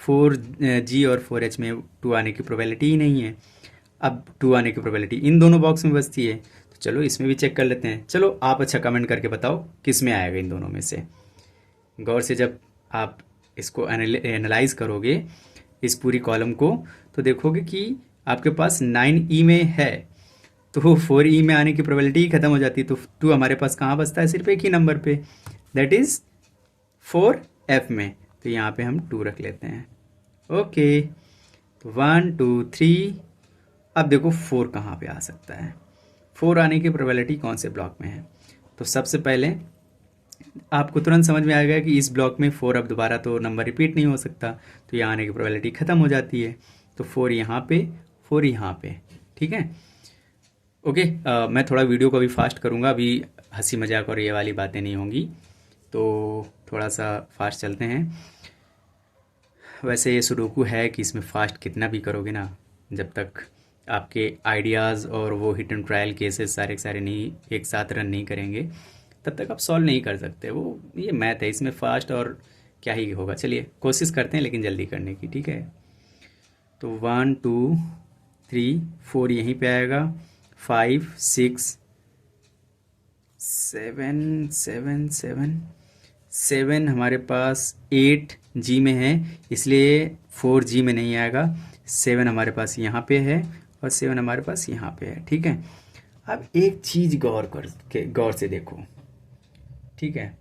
4G और 4H में 2 आने की प्रोबेबिलिटी ही नहीं है। अब 2 आने की प्रोबेबिलिटी इन दोनों बॉक्स में बचती है, तो चलो इसमें भी चेक कर लेते हैं। चलो आप अच्छा कमेंट करके बताओ किस में आएगा इन दोनों में से। गौर से जब आप इसको एनालाइज करोगे इस पूरी कॉलम को, तो देखोगे कि आपके पास 9E में है, तो 4E में आने की प्रोबेबिलिटी ही खत्म हो जाती है। तो 2 हमारे पास कहाँ बचता है, सिर्फ एक ही नंबर पे, दैट इज 4F में, तो यहाँ पे हम 2 रख लेते हैं। ओके, तो 1 2 3, अब देखो 4 कहाँ पे आ सकता है, 4 आने की प्रोबेबिलिटी कौन से ब्लॉक में है। तो सबसे पहले आपको तुरंत समझ में आ गया कि इस ब्लॉक में 4 अब दोबारा तो नंबर रिपीट नहीं हो सकता, तो यहाँ आने की प्रोबेबिलिटी ख़त्म हो जाती है। तो 4 यहाँ पे, 4 यहाँ पे, ठीक है। ओके, मैं थोड़ा वीडियो को अभी फास्ट करूँगा, अभी हंसी मजाक और ये वाली बातें नहीं होंगी, तो थोड़ा सा फास्ट चलते हैं। वैसे ये सुडोकू है कि इसमें फास्ट कितना भी करोगे ना, जब तक आपके आइडियाज़ और वो हिट एंड ट्रायल केसेस सारे के सारे नहीं एक साथ रन नहीं करेंगे, तब तक आप सॉल्व नहीं कर सकते। वो ये मैथ है, इसमें फास्ट और क्या ही होगा। चलिए कोशिश करते हैं लेकिन जल्दी करने की, ठीक है। तो 1 2 3 4 यहीं पे आएगा, 5 6 7 7 7 7 हमारे पास 8 जी में है, इसलिए 4 जी में नहीं आएगा। 7 हमारे पास यहाँ पे है और 7 हमारे पास यहाँ पे है, ठीक है। अब एक चीज़ गौर से देखो, ठीक है।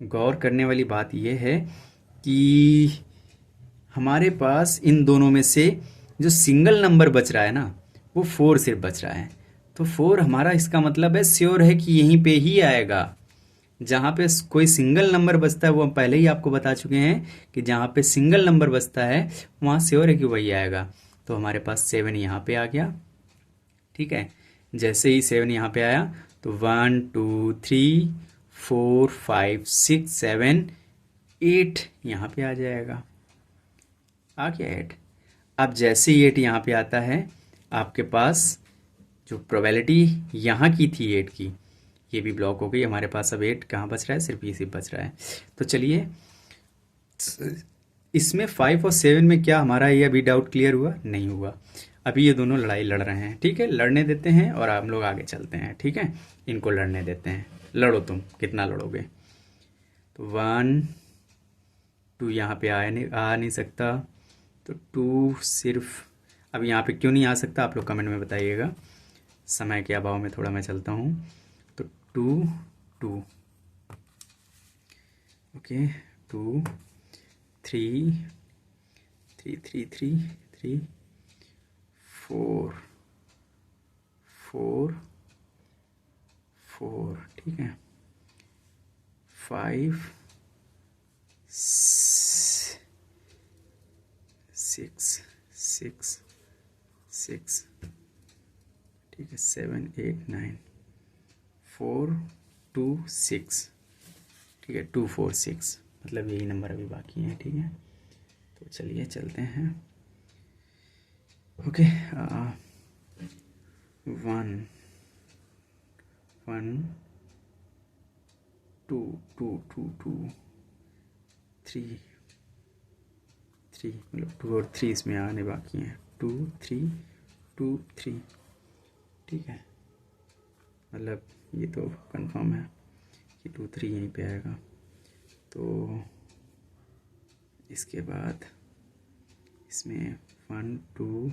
गौर करने वाली बात यह है कि हमारे पास इन दोनों में से जो सिंगल नंबर बच रहा है ना, वो 4 सिर्फ बच रहा है। तो 4 हमारा, इसका मतलब है श्योर है कि यहीं पे ही आएगा। जहाँ पे कोई सिंगल नंबर बचता है, वो हम पहले ही आपको बता चुके हैं कि जहाँ पे सिंगल नंबर बचता है वहाँ श्योर है कि वही आएगा। तो हमारे पास 7 यहाँ पे आ गया, ठीक है। जैसे ही 7 यहाँ पे आया तो 1 2 3 4 5 6 7 8 यहाँ पे आ जाएगा। आ गया 8। अब जैसे ही 8 यहाँ पे आता है, आपके पास जो प्रोबेबिलिटी यहाँ की थी 8 की, ये भी ब्लॉक हो गई। हमारे पास अब 8 कहाँ बच रहा है, सिर्फ ये सिर्फ बच रहा है। तो चलिए, इसमें 5 और 7 में क्या हमारा ये अभी डाउट क्लियर हुआ? नहीं हुआ। अभी ये दोनों लड़ाई लड़ रहे हैं, ठीक है। लड़ने देते हैं और हम लोग आगे चलते हैं, ठीक है। इनको लड़ने देते हैं। लड़ो, तुम कितना लड़ोगे। तो 1 2 यहाँ पे आ नहीं सकता, तो 2 सिर्फ अब यहाँ पे क्यों नहीं आ सकता, आप लोग कमेंट में बताइएगा। समय के अभाव में थोड़ा मैं चलता हूँ। तो 2 2 ओके, 2 3 3 3 3 3 4 4 4, ठीक है। 5 6 6 6, ठीक है। 7 8 9 4 2 6, ठीक है। 2 4 6, मतलब यही नंबर अभी बाकी हैं, ठीक है। तो चलिए चलते हैं। ओके, 1 1 2 2 2 2 3 3, मतलब 2 और 3 इसमें आने बाकी हैं। 2 3 2 3, ठीक है। मतलब ये तो कंफर्म है कि 2 3 यहीं पे आएगा। तो इसके बाद इसमें 1 2,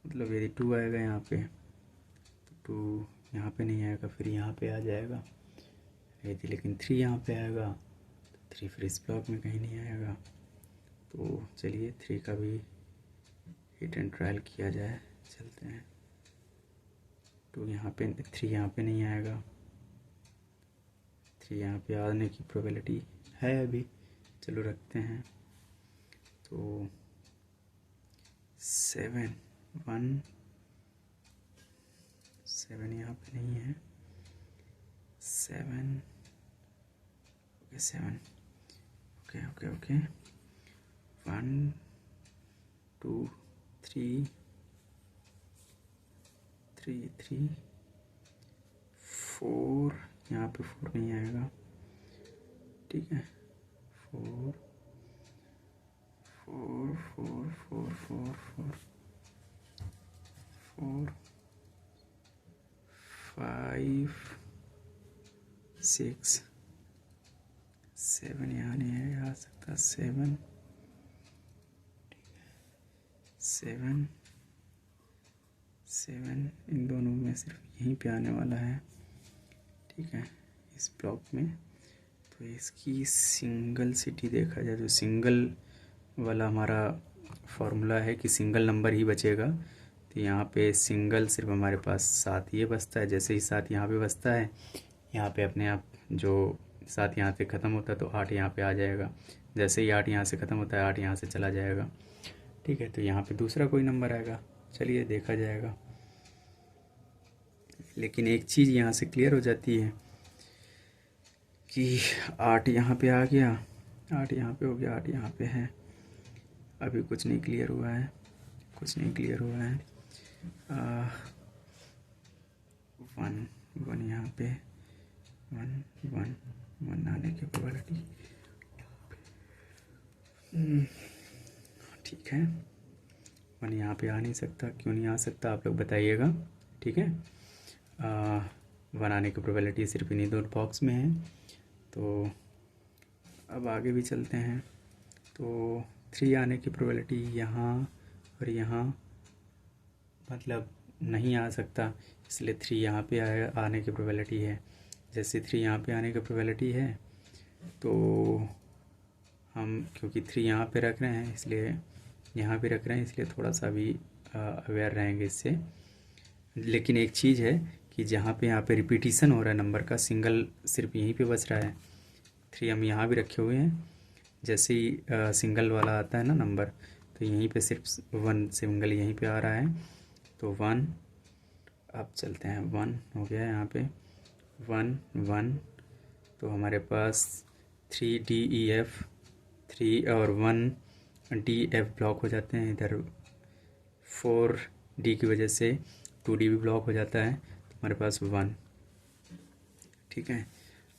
मतलब यदि 2 आएगा यहाँ पे, तो 2 यहाँ पे नहीं आएगा, फिर यहाँ पे आ जाएगा। यदि लेकिन 3 यहाँ पे आएगा, तो 3 फिर इस ब्लॉक में कहीं नहीं आएगा। तो चलिए 3 का भी हिट एंड ट्रायल किया जाए, चलते हैं। 2 यहाँ पे, 3 यहाँ पे नहीं आएगा। 3 यहाँ पे आने की प्रोबेबिलिटी है अभी, चलो रखते हैं। तो 7 1 7 यहाँ पे नहीं है। 7 ओके, 7 ओके ओके ओके। 1 2 3 3 3 4, यहाँ पे 4 नहीं आएगा, ठीक है। 4 4 4 4 4 4 4 5 6 7, यहाँ नहीं आ सकता। 7 7 7, इन दोनों में सिर्फ यहीं पे आने वाला है, ठीक है, इस ब्लॉक में। तो इसकी सिंगल सिटी देखा जाए, जो सिंगल वाला हमारा फॉर्मूला है कि सिंगल नंबर ही बचेगा, तो यहाँ पे सिंगल सिर्फ हमारे पास 7 ये बचता है। जैसे ही 7 यहाँ पे बचता है, यहाँ पे अपने आप जो 7 यहाँ से ख़त्म होता है तो 8 यहाँ पे आ जाएगा। जैसे ही 8 यहाँ से ख़त्म होता है 8 यहाँ से चला जाएगा। ठीक है, तो यहाँ पे दूसरा कोई नंबर आएगा, चलिए देखा जाएगा। लेकिन एक चीज़ यहाँ से क्लियर हो जाती है कि 8 यहाँ पे आ गया, 8 यहाँ पे हो गया, 8 यहाँ पे है। अभी कुछ नहीं क्लियर हुआ है, कुछ नहीं क्लियर हुआ है। 1 यहाँ पे, 1 आने की प्रोबेबिलिटी ठीक है। 1 यहाँ पे आ नहीं सकता, क्यों नहीं आ सकता आप लोग बताइएगा। ठीक है, 1 आने की प्रोबेबिलिटी सिर्फ इन्हीं दो बॉक्स में है। तो अब आगे भी चलते हैं। तो 3 आने की प्रोबेबिलिटी यहाँ और यहाँ मतलब नहीं आ सकता, इसलिए 3 यहाँ पे आने की प्रोबेबिलिटी है। जैसे 3 यहाँ पे आने की प्रोबेबिलिटी है तो हम क्योंकि 3 यहाँ पे रख रहे हैं इसलिए यहाँ पे रख रहे हैं, इसलिए थोड़ा सा भी अवेयर रहेंगे इससे। लेकिन एक चीज़ है कि जहाँ पे यहाँ पे रिपीटिशन हो रहा है नंबर का, सिंगल सिर्फ यहीं पे बच रहा है। 3 हम यहाँ भी रखे हुए हैं, जैसे ही सिंगल वाला आता है ना नंबर, तो यहीं पे सिर्फ 1 सिंगल यहीं पे आ रहा है। तो 1, अब चलते हैं, 1 हो गया है यहाँ पे, 1 तो हमारे पास 3DEF 3 और 1DF ब्लॉक हो जाते हैं। इधर 4D की वजह से 2D भी ब्लॉक हो जाता है, तो हमारे पास 1। ठीक है,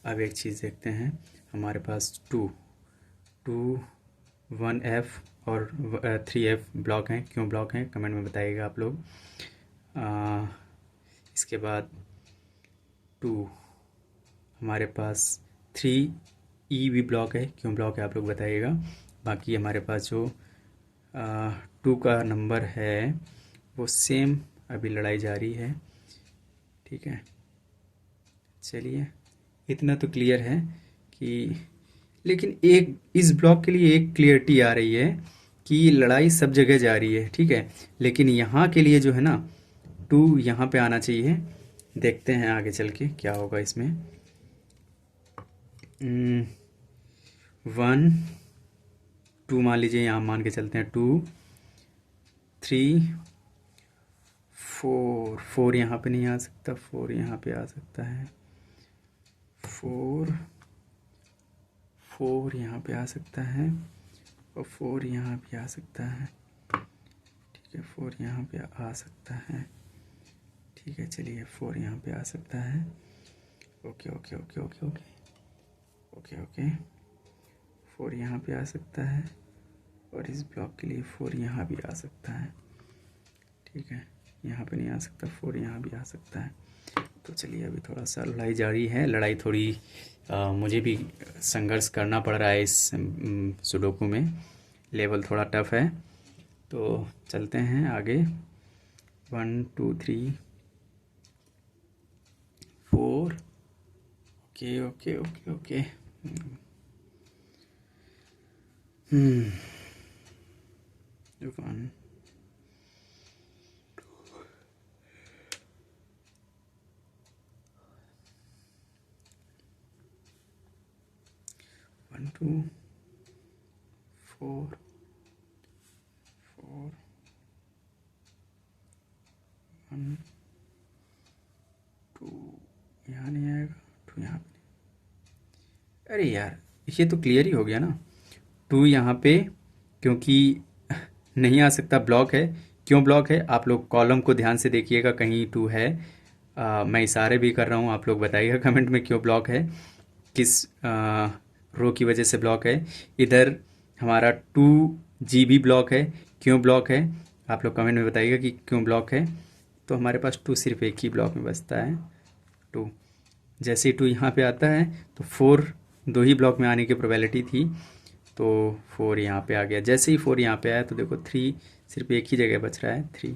अब एक चीज़ देखते हैं, हमारे पास 2 1F और 3F ब्लॉक हैं। क्यों ब्लॉक हैं कमेंट में बताइएगा आप लोग। इसके बाद 2 हमारे पास 3E भी ब्लॉक है। क्यों ब्लॉक है आप लोग बताइएगा। बाकी हमारे पास जो 2 का नंबर है वो सेम अभी लड़ाई जारी है। ठीक है, चलिए इतना तो क्लियर है कि, लेकिन एक इस ब्लॉक के लिए एक क्लियरिटी आ रही है कि लड़ाई सब जगह जा रही है। ठीक है, लेकिन यहाँ के लिए जो है ना 2 यहाँ पे आना चाहिए। देखते हैं आगे चल के क्या होगा इसमें। 1 2 मान लीजिए, यहाँ मान के चलते हैं 2 3 4 यहाँ पे नहीं आ सकता, 4 यहाँ पे आ सकता है, 4 यहाँ पे आ सकता है और 4 यहाँ भी आ सकता है। ठीक है, 4 यहाँ पे आ सकता है। ठीक है, चलिए 4 यहाँ पे आ सकता है। Okay okay okay okay okay okay okay 4 यहाँ पे आ सकता है और इस ब्लॉक के लिए 4 यहाँ भी आ सकता है। ठीक है, यहाँ पे नहीं आ सकता, 4 यहाँ भी आ सकता है। तो चलिए अभी थोड़ा सा लड़ाई जारी है। लड़ाई थोड़ी मुझे भी संघर्ष करना पड़ रहा है इस सुडोकू में, लेवल थोड़ा टफ है। तो चलते हैं आगे। 1 2 3 4 ओके ओके ओके ओके 1 1 2 4 4 1 2 यहाँ नहीं आएगा, 2 यहाँ पे। अरे यार ये तो क्लियर ही हो गया ना। 2 यहाँ पे क्योंकि नहीं आ सकता, ब्लॉक है। क्यों ब्लॉक है आप लोग कॉलम को ध्यान से देखिएगा, कहीं 2 है। मैं इशारे भी कर रहा हूँ, आप लोग बताइएगा कमेंट में क्यों ब्लॉक है, किस रो की वजह से ब्लॉक है। इधर हमारा 2G भी ब्लॉक है। क्यों ब्लॉक है आप लोग कमेंट में बताइएगा कि क्यों ब्लॉक है। तो हमारे पास 2 सिर्फ एक ही ब्लॉक में बचता है, 2। जैसे ही 2 यहाँ पे आता है तो 4 2 ही ब्लॉक में आने की प्रोबेबिलिटी थी, तो 4 यहाँ पे आ गया। जैसे ही 4 यहाँ पे आया तो देखो 3 सिर्फ एक ही जगह बच रहा है, 3।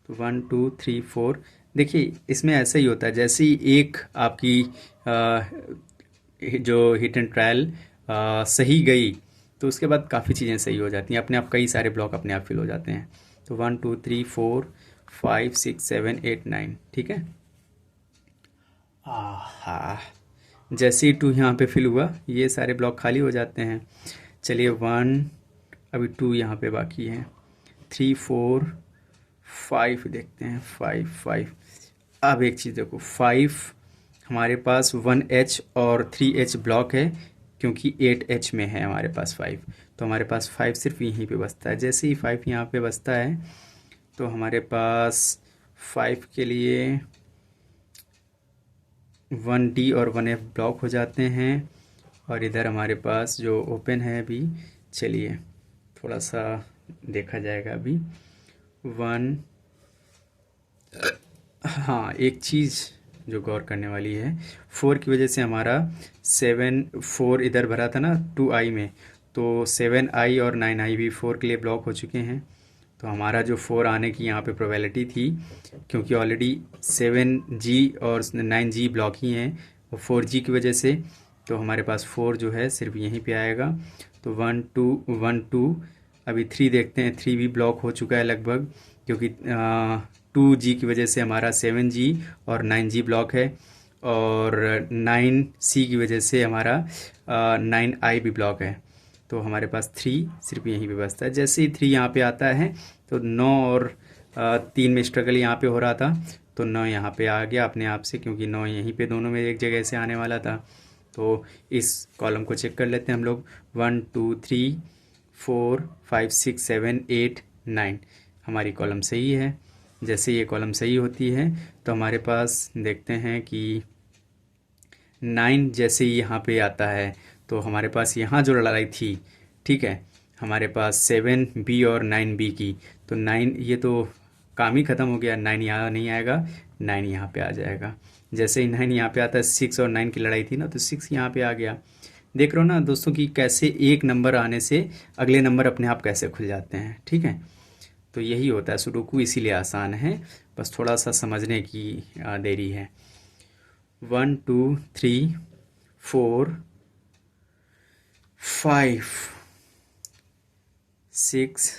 तो 1 2 3 4 देखिए इसमें ऐसा ही होता है, जैसे ही एक आपकी जो हिट एंड ट्रायल सही गई तो उसके बाद काफ़ी चीज़ें सही हो जाती हैं अपने आप, कई सारे ब्लॉक अपने आप फिल हो जाते हैं। तो 1 2 3 4 5 6 7 8 9 ठीक है। आहा, जैसे ही 2 यहाँ पे फिल हुआ ये सारे ब्लॉक खाली हो जाते हैं। चलिए 1, अभी 2 यहाँ पे बाकी है, 3 4 5 देखते हैं, 5 5। अब एक चीज़ देखो, 5 हमारे पास 1H और 3H ब्लॉक है, क्योंकि 8H में है हमारे पास 5, तो हमारे पास 5 सिर्फ यहीं पे बचता है। जैसे ही 5 यहाँ पे बचता है तो हमारे पास 5 के लिए 1D और 1F ब्लॉक हो जाते हैं, और इधर हमारे पास जो ओपन है अभी, चलिए थोड़ा सा देखा जाएगा अभी। 1, हाँ एक चीज़ जो गौर करने वाली है, 4 की वजह से हमारा 7 4 इधर भरा था ना 2I में, तो 7I और 9I भी 4 के लिए ब्लॉक हो चुके हैं। तो हमारा जो 4 आने की यहाँ पे प्रोबेबिलिटी थी, क्योंकि ऑलरेडी 7G और 9G ब्लॉक ही हैं, और 4G की वजह से, तो हमारे पास 4 जो है सिर्फ यहीं पे आएगा। तो 1 2 1 2, अभी 3 देखते हैं, 3 भी ब्लॉक हो चुका है लगभग, क्योंकि 2G की वजह से हमारा 7G और 9G ब्लॉक है, और 9C की वजह से हमारा 9I भी ब्लॉक है। तो हमारे पास 3 सिर्फ यहीं पे बचता है। जैसे ही 3 यहाँ पे आता है तो 9 और 3 में स्ट्रगल यहाँ पे हो रहा था, तो 9 यहाँ पे आ गया अपने आप से, क्योंकि 9 यहीं पे दोनों में एक जगह से आने वाला था। तो इस कॉलम को चेक कर लेते हैं हम लोग। 1 2 3 4 5 6 7 8 9, हमारी कॉलम सही है। जैसे ये कॉलम सही होती है तो हमारे पास देखते हैं कि 9 जैसे ही यहाँ पे आता है, तो हमारे पास यहाँ जो लड़ाई थी, ठीक है, हमारे पास 7B और 9B की, तो 9 ये तो काम ही ख़त्म हो गया, 9 यहाँ नहीं आएगा, 9 यहाँ पे आ जाएगा। जैसे ही 9 यहाँ पे आता है, 6 और 9 की लड़ाई थी ना, तो 6 यहाँ पे आ गया। देख रहे हो ना दोस्तों कि कैसे एक नंबर आने से अगले नंबर अपने आप कैसे खुल जाते हैं, ठीक है। तो यही होता है सुडोकू, इसीलिए आसान है, बस थोड़ा सा समझने की देरी है। 1 2 3 4 5 6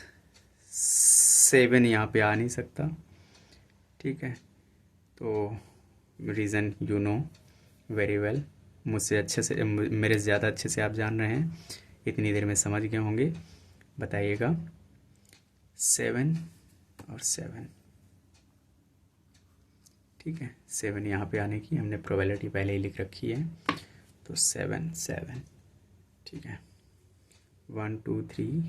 7 यहाँ पे आ नहीं सकता, ठीक है। तो reason you know very well, मुझसे अच्छे से, मेरे से ज़्यादा अच्छे से आप जान रहे हैं, इतनी देर में समझ गए होंगे। बताइएगा 7 और 7, ठीक है। 7 यहाँ पे आने की हमने प्रोबेबिलिटी पहले ही लिख रखी है, तो 7 7, ठीक है। 1 2 3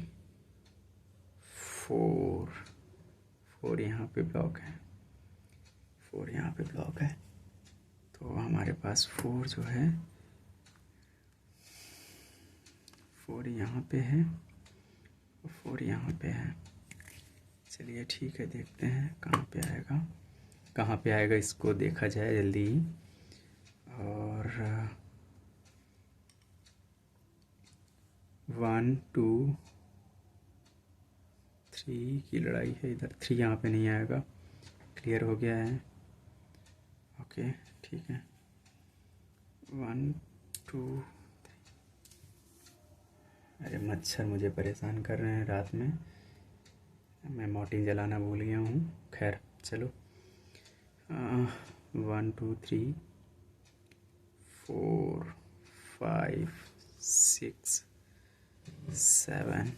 4 4 यहाँ पे ब्लॉक है, 4 यहाँ पे ब्लॉक है, तो हमारे पास 4 जो है 4 यहाँ पे है और 4 यहाँ पे है। चलिए ठीक है, देखते हैं कहाँ पे आएगा, कहाँ पे आएगा इसको देखा जाए जल्दी ही। और 1 2 3 की लड़ाई है इधर, 3 यहाँ पे नहीं आएगा, क्लियर हो गया है, ओके ठीक है। 1 2, अरे मच्छर मुझे परेशान कर रहे हैं रात में, मैं मॉर्टिन जलाना भूल गया हूँ, खैर चलो। 1 2 3 4 5 6 7,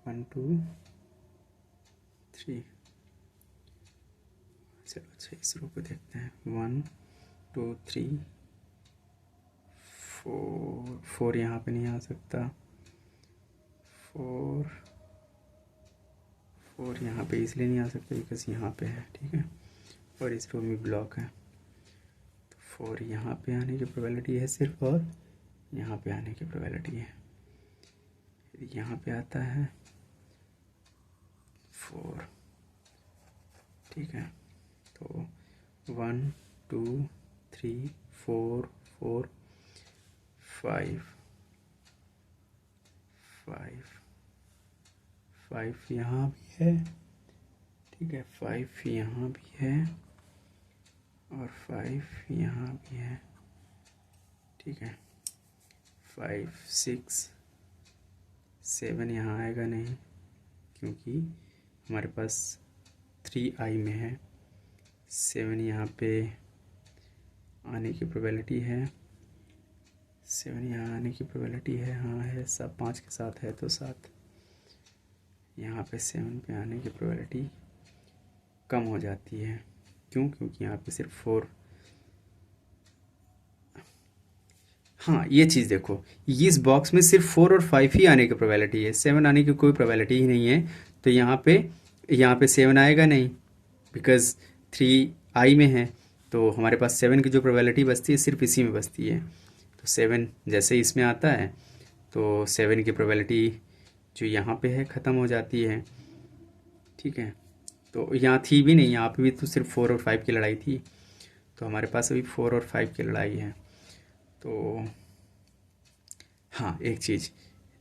1 2 3, चलो अच्छा इस रो को देखते हैं। 1 2 3 4, 4 यहाँ पे नहीं आ सकता, 4 यहाँ पे इसलिए नहीं आ सकता बिकॉज यहाँ पे है, ठीक है, और इस रो में ब्लॉक है, तो 4 यहाँ पे आने की प्रोबेबिलिटी है सिर्फ, और यहाँ पे आने की प्रोबेबिलिटी है। यदि यहाँ पे आता है 4, ठीक है, तो 1 2 3 4 4 5 5 5 यहाँ भी है, ठीक है, 5 यहाँ भी है और 5 यहाँ भी है, ठीक है। 5 6 7 यहाँ आएगा नहीं, क्योंकि हमारे पास 3I में है, 7 यहाँ पे आने की प्रोबेबिलिटी है, 7 यहाँ आने की प्रोबेबिलिटी है, हाँ है, सब 5 के साथ है तो 7। यहाँ पे 7 पे आने की प्रोबेबिलिटी कम हो जाती है। क्यों? क्योंकि यहाँ पे सिर्फ 4। हाँ, ये चीज़ देखो, इस बॉक्स में सिर्फ 4 और 5 ही आने की प्रोबेबिलिटी है, 7 आने की कोई प्रोबेबिलिटी ही नहीं है। तो यहाँ पे 7 आएगा नहीं, बिकॉज 3 आई में है। तो हमारे पास 7 की जो प्रोबेबिलिटी बचती है सिर्फ इसी में बचती है। तो 7 जैसे ही इसमें आता है तो 7 की प्रोबेबिलिटी जो यहाँ पे है ख़त्म हो जाती है। ठीक है, तो यहाँ थी भी नहीं, यहाँ पे भी तो सिर्फ 4 और 5 की लड़ाई थी। तो हमारे पास अभी 4 और 5 की लड़ाई है। तो हाँ, एक चीज़,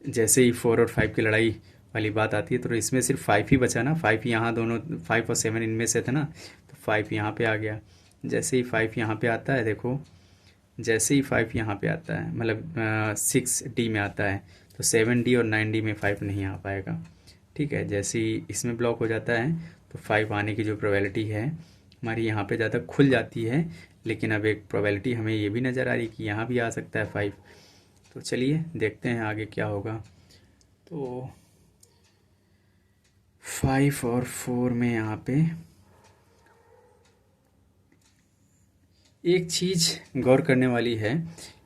जैसे ही 4 और 5 की लड़ाई वाली बात आती है तो इसमें सिर्फ 5 ही बचा ना, 5 यहाँ, दोनों 5 और 7 इनमें से था ना, तो 5 यहाँ पे आ गया। जैसे ही 5 यहाँ पे आता है, देखो जैसे ही 5 यहाँ पे आता है, मतलब 6D में आता है, तो 7D और 9D में 5 नहीं आ पाएगा। ठीक है, जैसे ही इसमें ब्लॉक हो जाता है तो 5 आने की जो प्रोबेबिलिटी है हमारी यहाँ पे ज़्यादा खुल जाती है। लेकिन अब एक प्रोबेबिलिटी हमें ये भी नज़र आ रही कि यहाँ भी आ सकता है 5। तो चलिए देखते हैं आगे क्या होगा। तो 5 और 4 में यहाँ पे एक चीज़ गौर करने वाली है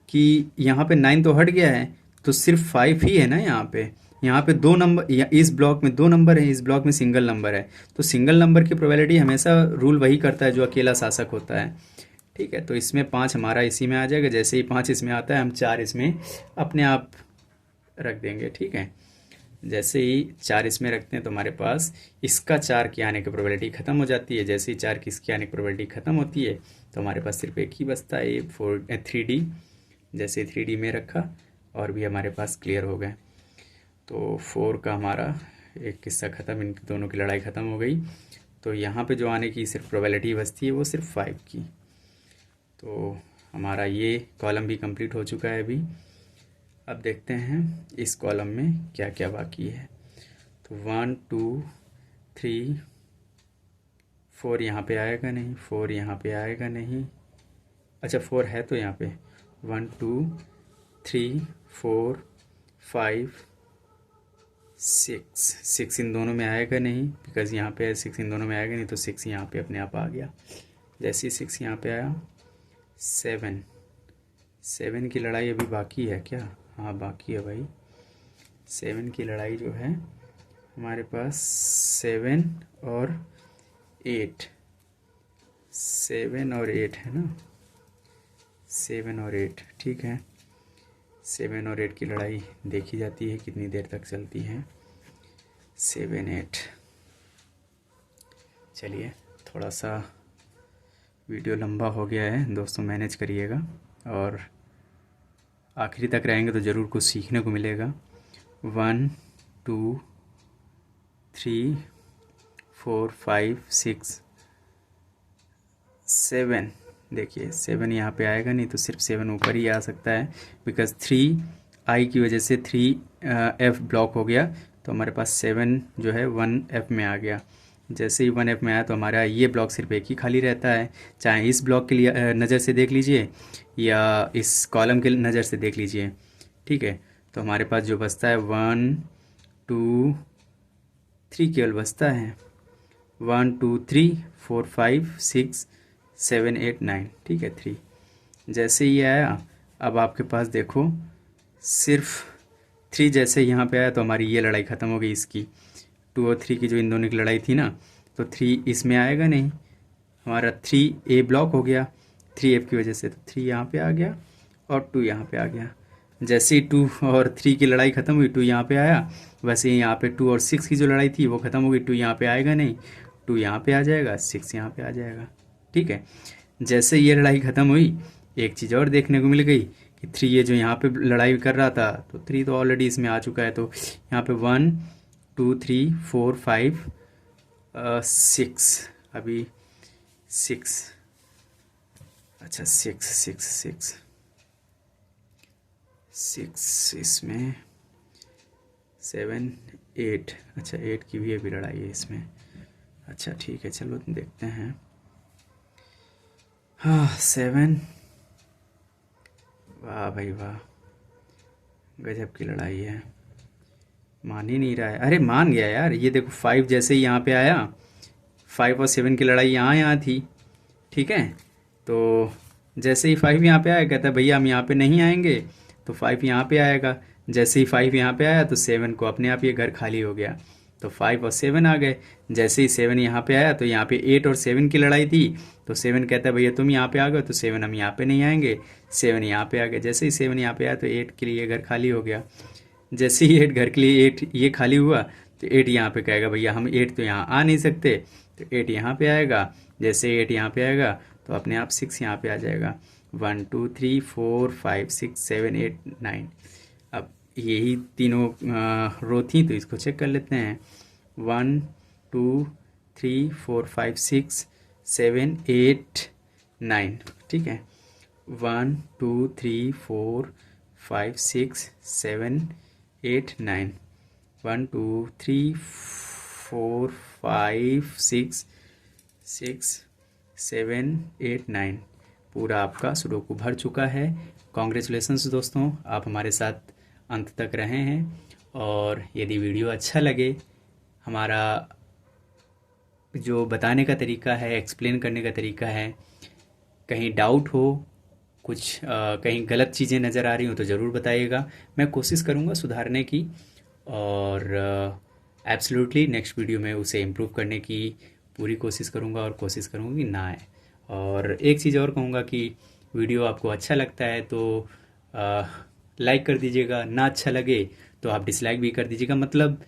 कि यहाँ पे 9 तो हट गया है, तो सिर्फ 5 ही है ना यहाँ पे 2 नंबर, इस ब्लॉक में 2 नंबर है, इस ब्लॉक में सिंगल नंबर है। तो सिंगल नंबर की प्रोबेबिलिटी हमेशा रूल वही करता है जो अकेला शासक होता है। ठीक है, तो इसमें 5 हमारा इसी में आ जाएगा। जैसे ही 5 इसमें आता है हम 4 इसमें अपने आप रख देंगे। ठीक है, जैसे ही 4 इसमें रखते हैं तो हमारे पास इसका 4 के आने की प्रोबेबिलिटी ख़त्म हो जाती है। जैसे ही 4 की इसके आने की प्रोबेबिलिटी ख़त्म होती है तो हमारे पास सिर्फ एक ही बचता है, ये 3D। जैसे 3D में रखा और भी हमारे पास क्लियर हो गए। तो 4 का हमारा एक किस्सा ख़त्म, इन दोनों की लड़ाई ख़त्म हो गई। तो यहाँ पे जो आने की सिर्फ प्रोबेबिलिटी बचती है वो सिर्फ 5 की। तो हमारा ये कॉलम भी कंप्लीट हो चुका है अभी। अब देखते हैं इस कॉलम में क्या क्या बाकी है। तो 1 2 3 4 यहाँ पे आएगा नहीं, 4 यहाँ पे आएगा नहीं, अच्छा 4 है तो यहाँ पे 1 2 3 4 5 6 इन दोनों में आएगा नहीं, बिकॉज यहाँ पे 6 इन दोनों में आएगा नहीं, तो 6 यहाँ पे अपने आप आ गया। जैसे ही 6 यहाँ पे आया, 7 की लड़ाई अभी बाकी है क्या? हाँ बाकी है भाई। 7 की लड़ाई जो है हमारे पास 7 और 8, 7 और 8 है ना, 7 और 8। ठीक है, 7 और 8 की लड़ाई देखी जाती है कितनी देर तक चलती है। 7 8, चलिए थोड़ा सा वीडियो लंबा हो गया है दोस्तों, मैनेज करिएगा और आखिरी तक रहेंगे तो ज़रूर कुछ सीखने को मिलेगा। 1 2 3 4 5 6 7, देखिए 7 यहाँ पे आएगा नहीं, तो सिर्फ 7 ऊपर ही आ सकता है, बिकॉज 3 की वजह से 3 F ब्लॉक हो गया। तो हमारे पास 7 जो है 1F में आ गया। जैसे ही 1F में आया तो हमारा ये ब्लॉक सिर्फ एक ही खाली रहता है, चाहे इस ब्लॉक के लिए नज़र से देख लीजिए या इस कॉलम के नज़र से देख लीजिए। ठीक है, तो हमारे पास जो बचता है 1 2 3 केवल बचता है, 1 2 3 4 5 6 7 8 9। ठीक है, 3 जैसे ही आया, अब आपके पास देखो सिर्फ 3 जैसे यहाँ पे आया तो हमारी ये लड़ाई ख़त्म हो गई इसकी। 2 और 3 की जो इन दोनों की लड़ाई थी ना, तो 3 इसमें आएगा नहीं, हमारा 3A ब्लॉक हो गया 3F की वजह से, तो 3 यहाँ पे आ गया और 2 यहाँ पे आ गया। जैसे ही 2 और 3 की लड़ाई ख़त्म हुई, 2 यहाँ पे आया, वैसे ही यहाँ पे 2 और 6 की जो लड़ाई थी वो ख़त्म हो गई। 2 यहाँ पे आएगा नहीं, 2 यहाँ पे आ जाएगा, 6 यहाँ पे आ जाएगा। ठीक है, जैसे ये लड़ाई ख़त्म हुई, एक चीज़ और देखने को मिल गई कि 3 ये जो यहाँ पे लड़ाई कर रहा था, तो 3 तो ऑलरेडी इसमें आ चुका है। तो यहाँ पे 1 2 3 4 5 6, अभी 6, अच्छा 6 इसमें 7 8, अच्छा 8 की भी अभी लड़ाई है इसमें। अच्छा ठीक है, चलो देखते हैं। हाँ 7। वाह भाई वाह, गजब की लड़ाई है। मान ही नहीं रहा है। अरे मान गया यार, ये देखो 5 जैसे ही यहाँ पे आया, 5 और 7 की लड़ाई यहाँ थी। ठीक है, तो जैसे ही 5 यहाँ पे आया, कहता है भैया हम यहाँ पे नहीं आएंगे, तो 5 यहाँ पे आएगा। जैसे ही 5 यहाँ पे आया तो 7 को अपने आप ये घर खाली हो गया, तो 5 और 7 आ गए। जैसे ही 7 यहाँ पे आया तो यहाँ पे 8 और 7 की लड़ाई थी, तो 7 कहता है भैया तुम यहाँ पे आ गए, तो 7 हम यहाँ पे नहीं आएंगे। 7 यहाँ पे आ गए, जैसे ही 7 यहाँ पे आया तो 8 के लिए घर खाली हो गया। जैसे ही 8 घर के लिए 8 ये खाली हुआ, तो 8 यहाँ पे कहेगा भैया हम 8 तो यहाँ आ नहीं सकते, तो 8 यहाँ पे आएगा। जैसे 8 यहाँ पे आएगा तो अपने आप 6 यहाँ पे आ जाएगा। 1 2 3 4 5 6 7 8 9। अब यही तीनों रो थी, तो इसको चेक कर लेते हैं। 1 2 3 4 5 6 7 8 9। ठीक है, 1 2 3 4 5 6 7 8 9। 1 2 3 4 5 6 6 7 8 9। पूरा आपका सुडोकू भर चुका है। कॉन्ग्रेचुलेसन्स दोस्तों, आप हमारे साथ अंत तक रहे हैं। और यदि वीडियो अच्छा लगे, हमारा जो बताने का तरीका है, एक्सप्लेन करने का तरीका है, कहीं डाउट हो, कुछ कहीं गलत चीज़ें नज़र आ रही हो तो ज़रूर बताइएगा। मैं कोशिश करूँगा सुधारने की, और एब्सोल्युटली नेक्स्ट वीडियो में उसे इम्प्रूव करने की पूरी कोशिश करूँगा, और कोशिश करूँगा कि ना आए। और एक चीज़ और कहूँगा कि वीडियो आपको अच्छा लगता है तो लाइक कर दीजिएगा, ना अच्छा लगे तो आप डिसलाइक भी कर दीजिएगा। मतलब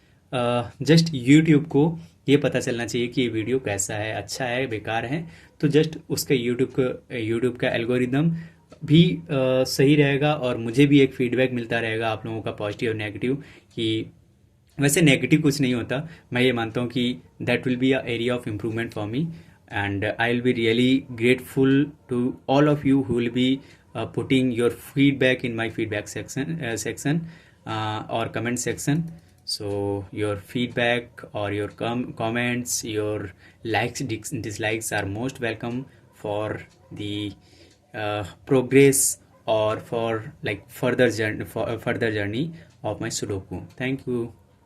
जस्ट यूट्यूब को ये पता चलना चाहिए कि ये वीडियो कैसा है, अच्छा है, बेकार है। तो जस्ट उसका यूट्यूब का एल्गोरिदम भी सही रहेगा, और मुझे भी एक फीडबैक मिलता रहेगा आप लोगों का, पॉजिटिव और नेगेटिव। कि वैसे नेगेटिव कुछ नहीं होता, मैं ये मानता हूँ कि that will be a area of improvement for me, and I will be really grateful to all of you who will be putting your feedback in my feedback section or comment section. So your feedback or your comments, your likes, dislikes are most welcome for the progress, or for like further journey of my Sudoku. Thank you.